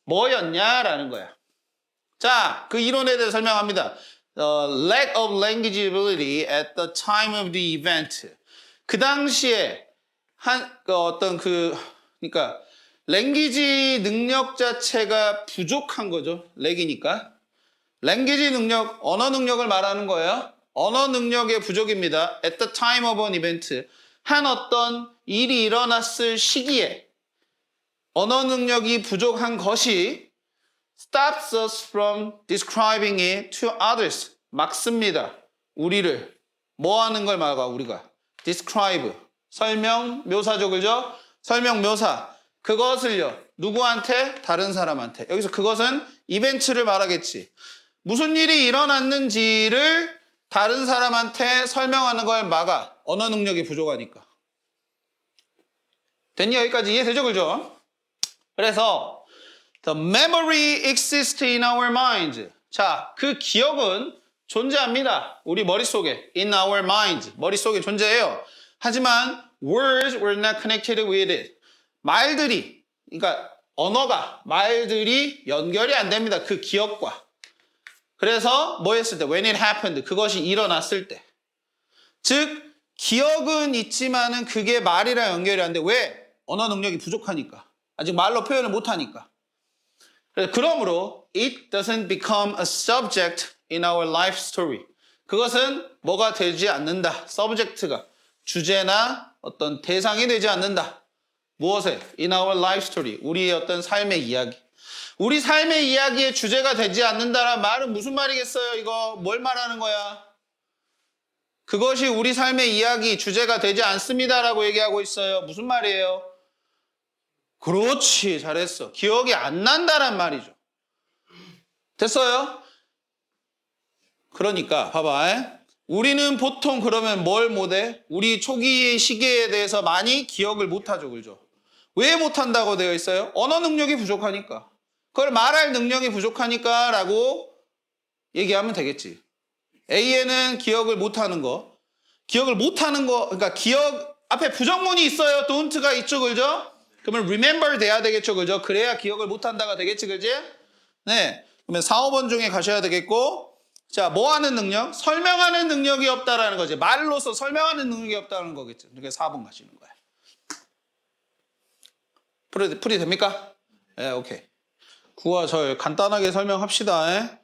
뭐였냐라는 거야. 자, 그 이론에 대해서 설명합니다. Lack of language ability at the time of the event. 그 당시에 그러니까 랭귀지 능력 자체가 부족한 거죠. 렉이니까. 랭귀지 능력, 언어 능력을 말하는 거예요. 언어 능력의 부족입니다. At the time of an event. 한 어떤 일이 일어났을 시기에 언어 능력이 부족한 것이 stops us from describing it to others. 막습니다. 우리를. 뭐 하는 걸 막아, 우리가? describe. 설명, 묘사죠, 그죠? 설명, 묘사. 그것을요. 누구한테? 다른 사람한테. 여기서 그것은 이벤트를 말하겠지. 무슨 일이 일어났는지를 다른 사람한테 설명하는 걸 막아. 언어 능력이 부족하니까. 됐니? 여기까지 이해되죠? 그죠? 그래서 the memory exists in our minds. 자, 그 기억은 존재합니다. 우리 머릿속에. in our minds. 머릿속에 존재해요. 하지만 words were not connected with it. 말들이, 그러니까 말들이 연결이 안 됩니다. 그 기억과. 그래서 뭐 했을 때? When it happened. 그것이 일어났을 때. 즉, 기억은 있지만은 그게 말이랑 연결이 안 돼. 왜? 언어 능력이 부족하니까. 아직 말로 표현을 못하니까. 그러므로 it doesn't become a subject in our life story. 그것은 뭐가 되지 않는다. subject가. 주제나 어떤 대상이 되지 않는다. 무엇에? In our life story. 우리의 어떤 삶의 이야기. 우리 삶의 이야기의 주제가 되지 않는다라는 말은 무슨 말이겠어요? 이거 뭘 말하는 거야? 그것이 우리 삶의 이야기 주제가 되지 않습니다라고 얘기하고 있어요. 무슨 말이에요? 그렇지, 잘했어. 기억이 안 난다란 말이죠. 됐어요? 그러니까 봐봐. 우리는 보통 그러면 뭘 못해? 우리 초기 시기에 대해서 많이 기억을 못하죠. 그죠? 왜 못한다고 되어 있어요? 언어 능력이 부족하니까. 그걸 말할 능력이 부족하니까 라고 얘기하면 되겠지. A에는 기억을 못하는 거. 그러니까 기억 앞에 부정문이 있어요. don't가 있죠. 그죠? 그러면 remember 돼야 되겠죠, 그죠? 그래야 기억을 못한다가 되겠지, 그지? 네. 그러면 4, 5번 중에 가셔야 되겠고, 자, 뭐 하는 능력? 설명하는 능력이 없다라는 거지. 말로서 설명하는 능력이 없다는 거겠죠. 그러니까 4번 가시는 거야. 풀이 됩니까? 네, 오케이. 구와 절 간단하게 설명합시다. 예?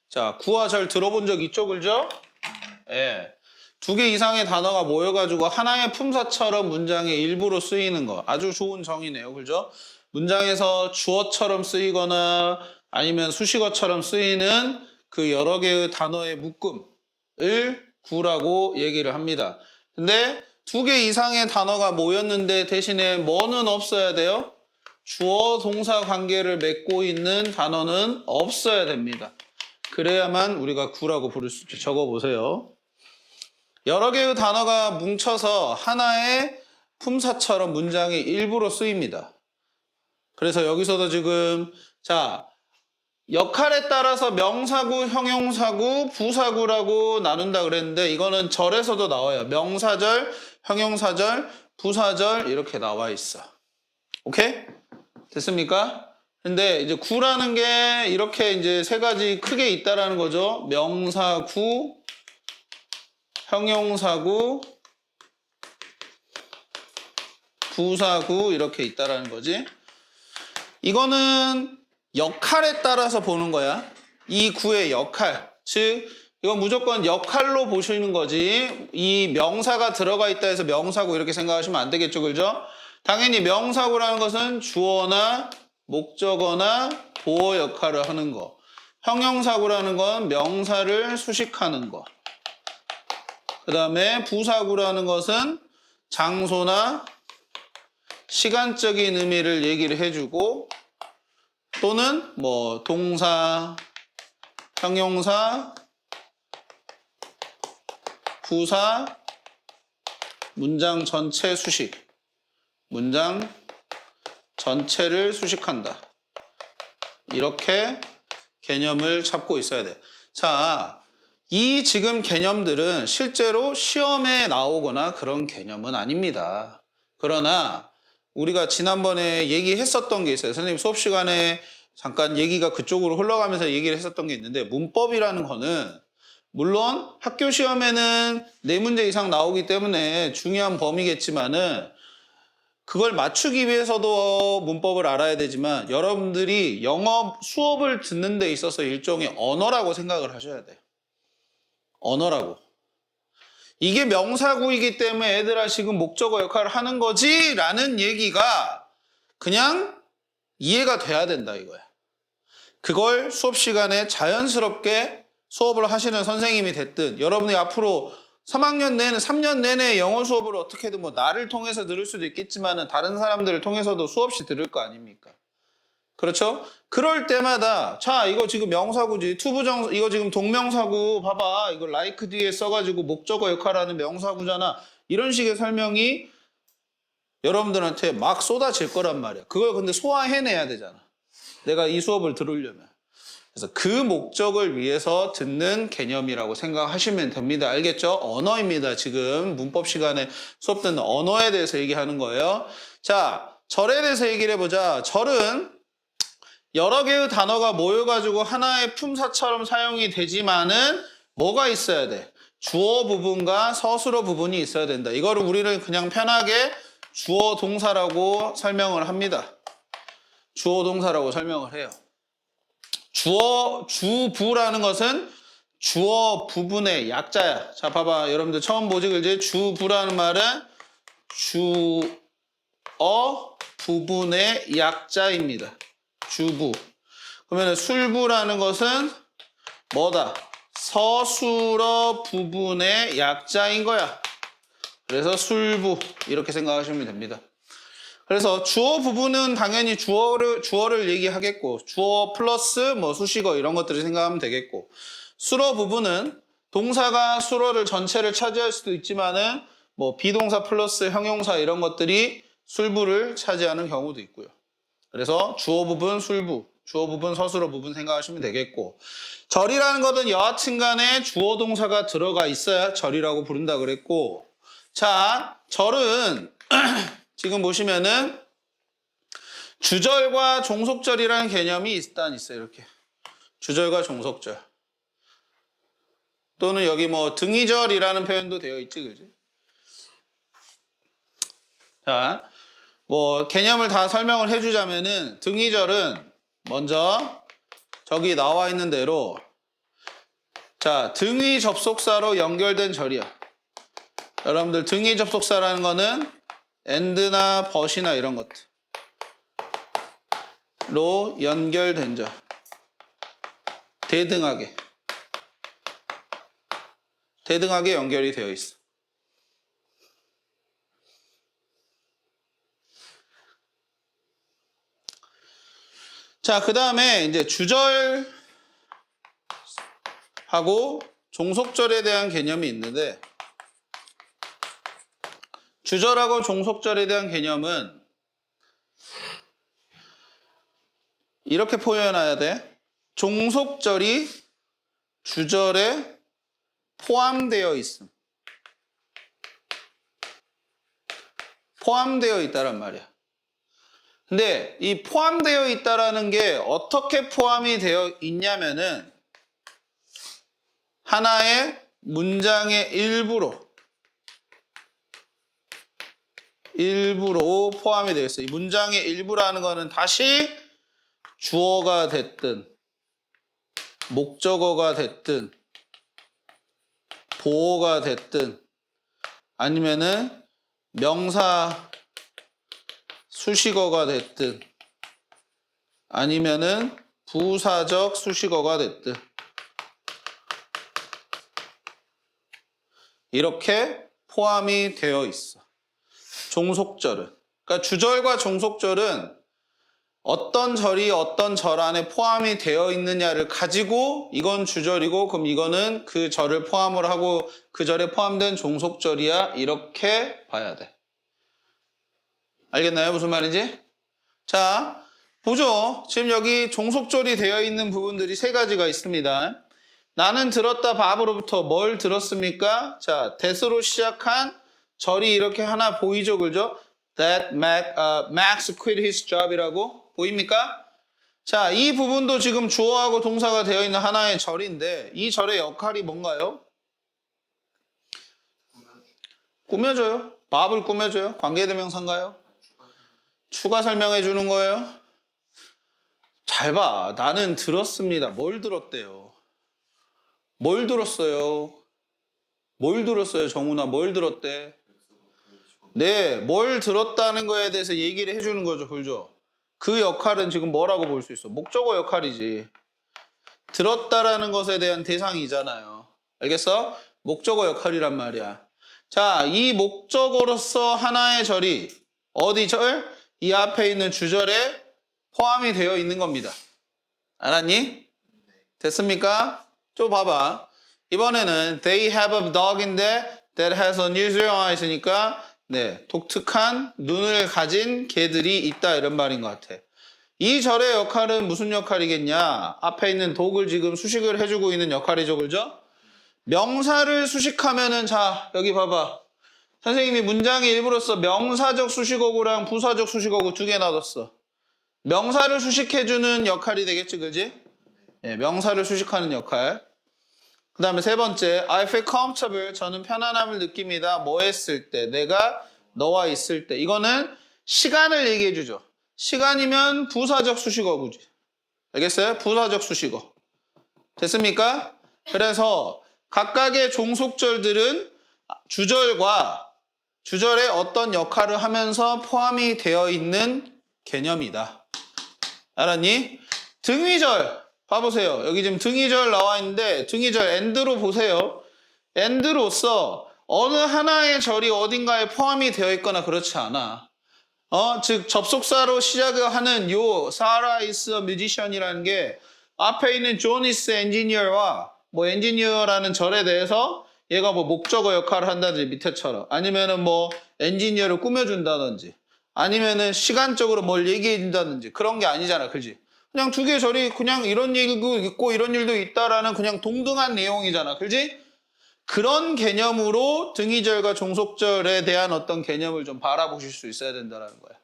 자, 구와 절 들어본 적 있죠, 그죠? 예. 2개 이상의 단어가 모여가지고 하나의 품사처럼 문장의 일부로 쓰이는 거. 아주 좋은 정의네요, 그죠? 문장에서 주어처럼 쓰이거나 아니면 수식어처럼 쓰이는 그 여러 개의 단어의 묶음을 구라고 얘기를 합니다. 근데 2개 이상의 단어가 모였는데 대신에 뭐는 없어야 돼요? 주어 동사 관계를 맺고 있는 단어는 없어야 됩니다. 그래야만 우리가 구라고 부를 수 있죠. 적어보세요. 여러 개의 단어가 뭉쳐서 하나의 품사처럼 문장의 일부로 쓰입니다. 그래서 여기서도 지금 자 역할에 따라서 명사구, 형용사구, 부사구라고 나눈다 그랬는데 이거는 절에서도 나와요. 명사절, 형용사절, 부사절 이렇게 나와 있어. 오케이? 됐습니까? 근데 이제 구라는 게 이렇게 이제 3가지 크게 있다라는 거죠. 명사구, 형용사구, 부사구 이렇게 있다라는 거지. 이거는 역할에 따라서 보는 거야. 이 구의 역할. 즉 이건 무조건 역할로 보시는 거지. 이 명사가 들어가 있다 해서 명사구 이렇게 생각하시면 안 되겠죠. 그죠? 당연히 명사구라는 것은 주어나 목적어나 보어 역할을 하는 거. 형용사구라는 건 명사를 수식하는 거. 그 다음에 부사구라는 것은 장소나 시간적인 의미를 얘기를 해주고 또는 뭐 동사, 형용사, 부사, 문장 전체 수식. 문장 전체를 수식한다. 이렇게 개념을 잡고 있어야 돼. 자, 이 지금 개념들은 실제로 시험에 나오거나 그런 개념은 아닙니다. 그러나 우리가 지난번에 얘기했었던 게 있어요. 선생님 수업 시간에 잠깐 얘기가 그쪽으로 흘러가면서 얘기를 했었던 게 있는데 문법이라는 거는 물론 학교 시험에는 4문제 이상 나오기 때문에 중요한 범위겠지만은 그걸 맞추기 위해서도 문법을 알아야 되지만 여러분들이 영어 수업을 듣는 데 있어서 일종의 언어라고 생각을 하셔야 돼요. 언어라고. 이게 명사구이기 때문에 애들아 지금 목적어 역할을 하는 거지 라는 얘기가 그냥 이해가 돼야 된다 이거야. 그걸 수업 시간에 자연스럽게 수업을 하시는 선생님이 됐든 여러분이 앞으로 3학년 내내 3년 내내 영어 수업을 어떻게든 뭐 나를 통해서 들을 수도 있겠지만은 다른 사람들을 통해서도 수없이 들을 거 아닙니까? 그렇죠? 그럴 때마다 자 이거 지금 명사구지 투부정 이거 지금 동명사구 봐봐 이거 like 뒤에 써가지고 목적어 역할하는 명사구잖아 이런 식의 설명이 여러분들한테 막 쏟아질 거란 말이야. 그걸 근데 소화해내야 되잖아. 내가 이 수업을 들으려면. 그래서 그 목적을 위해서 듣는 개념이라고 생각하시면 됩니다. 알겠죠? 언어입니다. 지금 문법 시간에 수업 듣는 언어에 대해서 얘기하는 거예요. 자, 절에 대해서 얘기를 해보자. 절은 여러 개의 단어가 모여가지고 하나의 품사처럼 사용이 되지만은 뭐가 있어야 돼? 주어 부분과 서술어 부분이 있어야 된다. 이거를 우리는 그냥 편하게 주어 동사라고 설명을 합니다. 주어 동사라고 설명을 해요. 주부라는 것은 주어 부분의 약자야. 자, 봐봐. 여러분들 처음 보지, 그지? 주부라는 말은 주어 부분의 약자입니다. 주부. 그러면 술부라는 것은 뭐다? 서술어 부분의 약자인 거야. 그래서 술부. 이렇게 생각하시면 됩니다. 그래서 주어 부분은 당연히 주어를 얘기하겠고 주어 플러스 뭐 수식어 이런 것들을 생각하면 되겠고 수어 부분은 동사가 수어를 전체를 차지할 수도 있지만은 뭐 비동사 플러스 형용사 이런 것들이 술부를 차지하는 경우도 있고요. 그래서 주어 부분 술부, 주어 부분 서술어 부분 생각하시면 되겠고 절이라는 것은 여하튼 간에 주어 동사가 들어가 있어야 절이라고 부른다 그랬고 자 절은 지금 보시면은 주절과 종속절이라는 개념이 일단 있어요. 이렇게 주절과 종속절. 또는 여기 뭐 등위절이라는 표현도 되어 있지, 그지? 자, 뭐 개념을 다 설명을 해주자면은 등위절은 먼저 저기 나와 있는 대로 자 등위 접속사로 연결된 절이야. 여러분들 등위 접속사라는 거는 and나 but이나 이런 것들로 연결된 절. 대등하게 연결이 되어 있어. 자, 그 다음에 이제 주절하고 종속절에 대한 개념이 있는데, 주절하고 종속절에 대한 개념은 이렇게 표현해야 돼. 종속절이 주절에 포함되어 있음. 포함되어 있다란 말이야. 근데 이 포함되어 있다라는 게 어떻게 포함이 되어 있냐면은 하나의 문장의 일부로 포함이 되어 있어요. 이 문장의 일부라는 거는 다시 주어가 됐든 목적어가 됐든 보어가 됐든 아니면은 명사 수식어가 됐든 아니면은 부사적 수식어가 됐든 이렇게 포함이 되어 있어. 종속절은. 그러니까 주절과 종속절은 어떤 절이 어떤 절 안에 포함이 되어 있느냐를 가지고 이건 주절이고 그럼 이거는 그 절을 포함을 하고 그 절에 포함된 종속절이야. 이렇게 봐야 돼. 알겠나요? 무슨 말인지? 자, 보죠. 지금 여기 종속절이 되어 있는 부분들이 세 가지가 있습니다. 나는 들었다 밥으로부터 뭘 들었습니까? 자, that으로 시작한 절이 이렇게 하나 보이죠, 그죠? That Max quit his job이라고 보입니까? 자, 이 부분도 지금 주어하고 동사가 되어 있는 하나의 절인데 이 절의 역할이 뭔가요? 꾸며줘요. 밥을 꾸며줘요. 관계대명사인가요? 추가 설명해 주는 거예요. 잘 봐. 나는 들었습니다. 뭘 들었대요? 뭘 들었어요? 뭘 들었어요, 정훈아? 뭘 들었대? 네, 뭘 들었다는 거에 대해서 얘기를 해주는 거죠, 그죠? 그 역할은 지금 뭐라고 볼 수 있어? 목적어 역할이지. 들었다라는 것에 대한 대상이잖아요. 알겠어? 목적어 역할이란 말이야. 자, 이 목적어로서 하나의 절이 어디 절? 이 앞에 있는 주절에 포함이 되어 있는 겁니다. 알았니? 됐습니까? 좀 봐봐. 이번에는 they have a dog인데 that has unusual eyes니까 네, 독특한 눈을 가진 개들이 있다 이런 말인 것 같아. 이 절의 역할은 무슨 역할이겠냐? 앞에 있는 독을 지금 수식을 해주고 있는 역할이죠, 그죠? 명사를 수식하면은 자 여기 봐봐. 선생님이 문장의 일부로서 명사적 수식어구랑 부사적 수식어구 두 개 놔뒀어. 명사를 수식해주는 역할이 되겠지, 그지? 네, 명사를 수식하는 역할. 그 다음에 세 번째, I feel comfortable. 저는 편안함을 느낍니다. 뭐 했을 때? 내가 너와 있을 때. 이거는 시간을 얘기해 주죠. 시간이면 부사적 수식어구지. 알겠어요? 부사적 수식어. 됐습니까? 그래서 각각의 종속절들은 주절과 주절에 어떤 역할을 하면서 포함이 되어 있는 개념이다. 알았니? 등위절. 봐보세요. 여기 지금 등위절 나와 있는데 등위절 and로 보세요. and로서 어느 하나의 절이 어딘가에 포함이 되어 있거나 그렇지 않아. 즉 접속사로 시작을 하는 요 Sarah is a musician이라는 게 앞에 있는 John is engineer와 뭐 engineer라는 절에 대해서 얘가 뭐 목적어 역할을 한다든지 밑에처럼 아니면은 뭐 엔지니어를 꾸며준다든지 아니면은 시간적으로 뭘 얘기해준다든지 그런 게 아니잖아, 그지? 그냥 두 개 절이 그냥 이런 일도 있고 이런 일도 있다라는 그냥 동등한 내용이잖아, 그지? 그런 개념으로 등위절과 종속절에 대한 어떤 개념을 좀 바라보실 수 있어야 된다는 거야.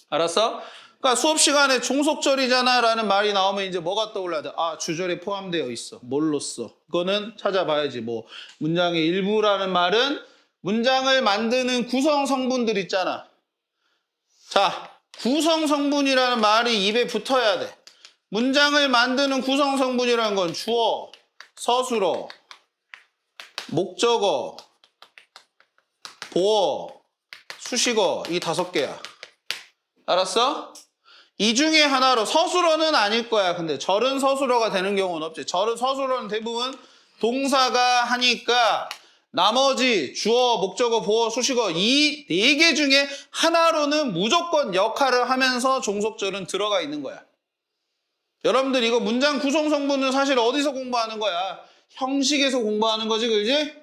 알았어? 그러니까 수업 시간에 종속절이잖아 라는 말이 나오면 이제 뭐가 떠올라야 돼? 아, 주절에 포함되어 있어. 뭘로써? 그거는 찾아봐야지. 뭐 문장의 일부라는 말은 문장을 만드는 구성 성분들 있잖아. 자, 구성 성분이라는 말이 입에 붙어야 돼. 문장을 만드는 구성 성분이라는 건 주어, 서술어, 목적어, 보어, 수식어 이 5개야. 알았어? 이 중에 하나로 서술어는 아닐 거야. 근데 절은 서술어가 되는 경우는 없지. 절은 서술어는 대부분 동사가 하니까 나머지 주어, 목적어, 보어, 수식어 이 4개 중에 하나로는 무조건 역할을 하면서 종속절은 들어가 있는 거야. 여러분들 이거 문장 구성 성분은 사실 어디서 공부하는 거야? 형식에서 공부하는 거지, 그지?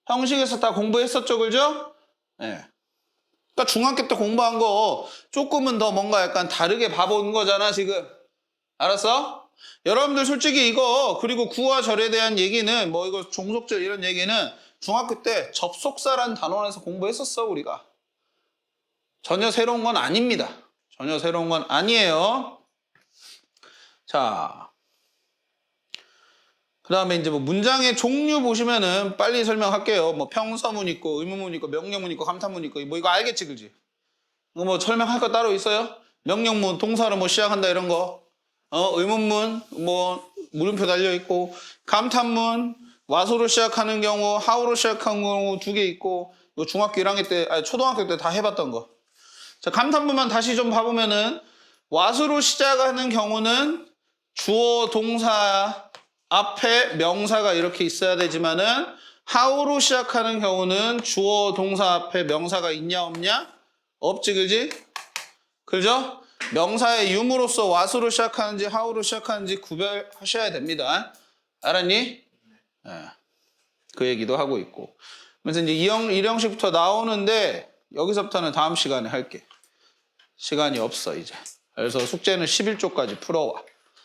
형식에서 다 공부했었죠, 그죠? 네. 그러니까 중학교 때 공부한 거 조금은 더 뭔가 약간 다르게 봐보는 거잖아, 지금. 알았어? 여러분들 솔직히 이거 그리고 구와 절에 대한 얘기는 뭐 이거 종속절 이런 얘기는 중학교 때 접속사란 단원에서 공부했었어, 우리가. 전혀 새로운 건 아닙니다. 전혀 새로운 건 아니에요. 자. 그 다음에 이제 뭐 문장의 종류 보시면은 빨리 설명할게요. 뭐 평서문 있고, 의문문 있고, 명령문 있고, 감탄문 있고, 뭐 이거 알겠지, 그지? 이거 뭐 설명할 거 따로 있어요? 명령문, 동사로 뭐 시작한다 이런 거. 의문문, 뭐 물음표 달려 있고, 감탄문, 와서로 시작하는 경우, 하우로 시작하는 경우 2개 있고, 이거 중학교 1학년 때, 아니 초등학교 때 다 해봤던 거. 자, 감탄문만 다시 좀 봐보면은 와서로 시작하는 경우는 주어, 동사 앞에 명사가 이렇게 있어야 되지만은 how로 시작하는 경우는 주어, 동사 앞에 명사가 있냐 없냐? 없지, 그지? 그죠? 명사의 유무로서 what으로 시작하는지 how로 시작하는지 구별하셔야 됩니다. 알았니? 네. 그 얘기도 하고 있고. 그래서 이제 이 형식부터 나오는데 여기서부터는 다음 시간에 할게. 시간이 없어 이제. 그래서 숙제는 11조까지 풀어와.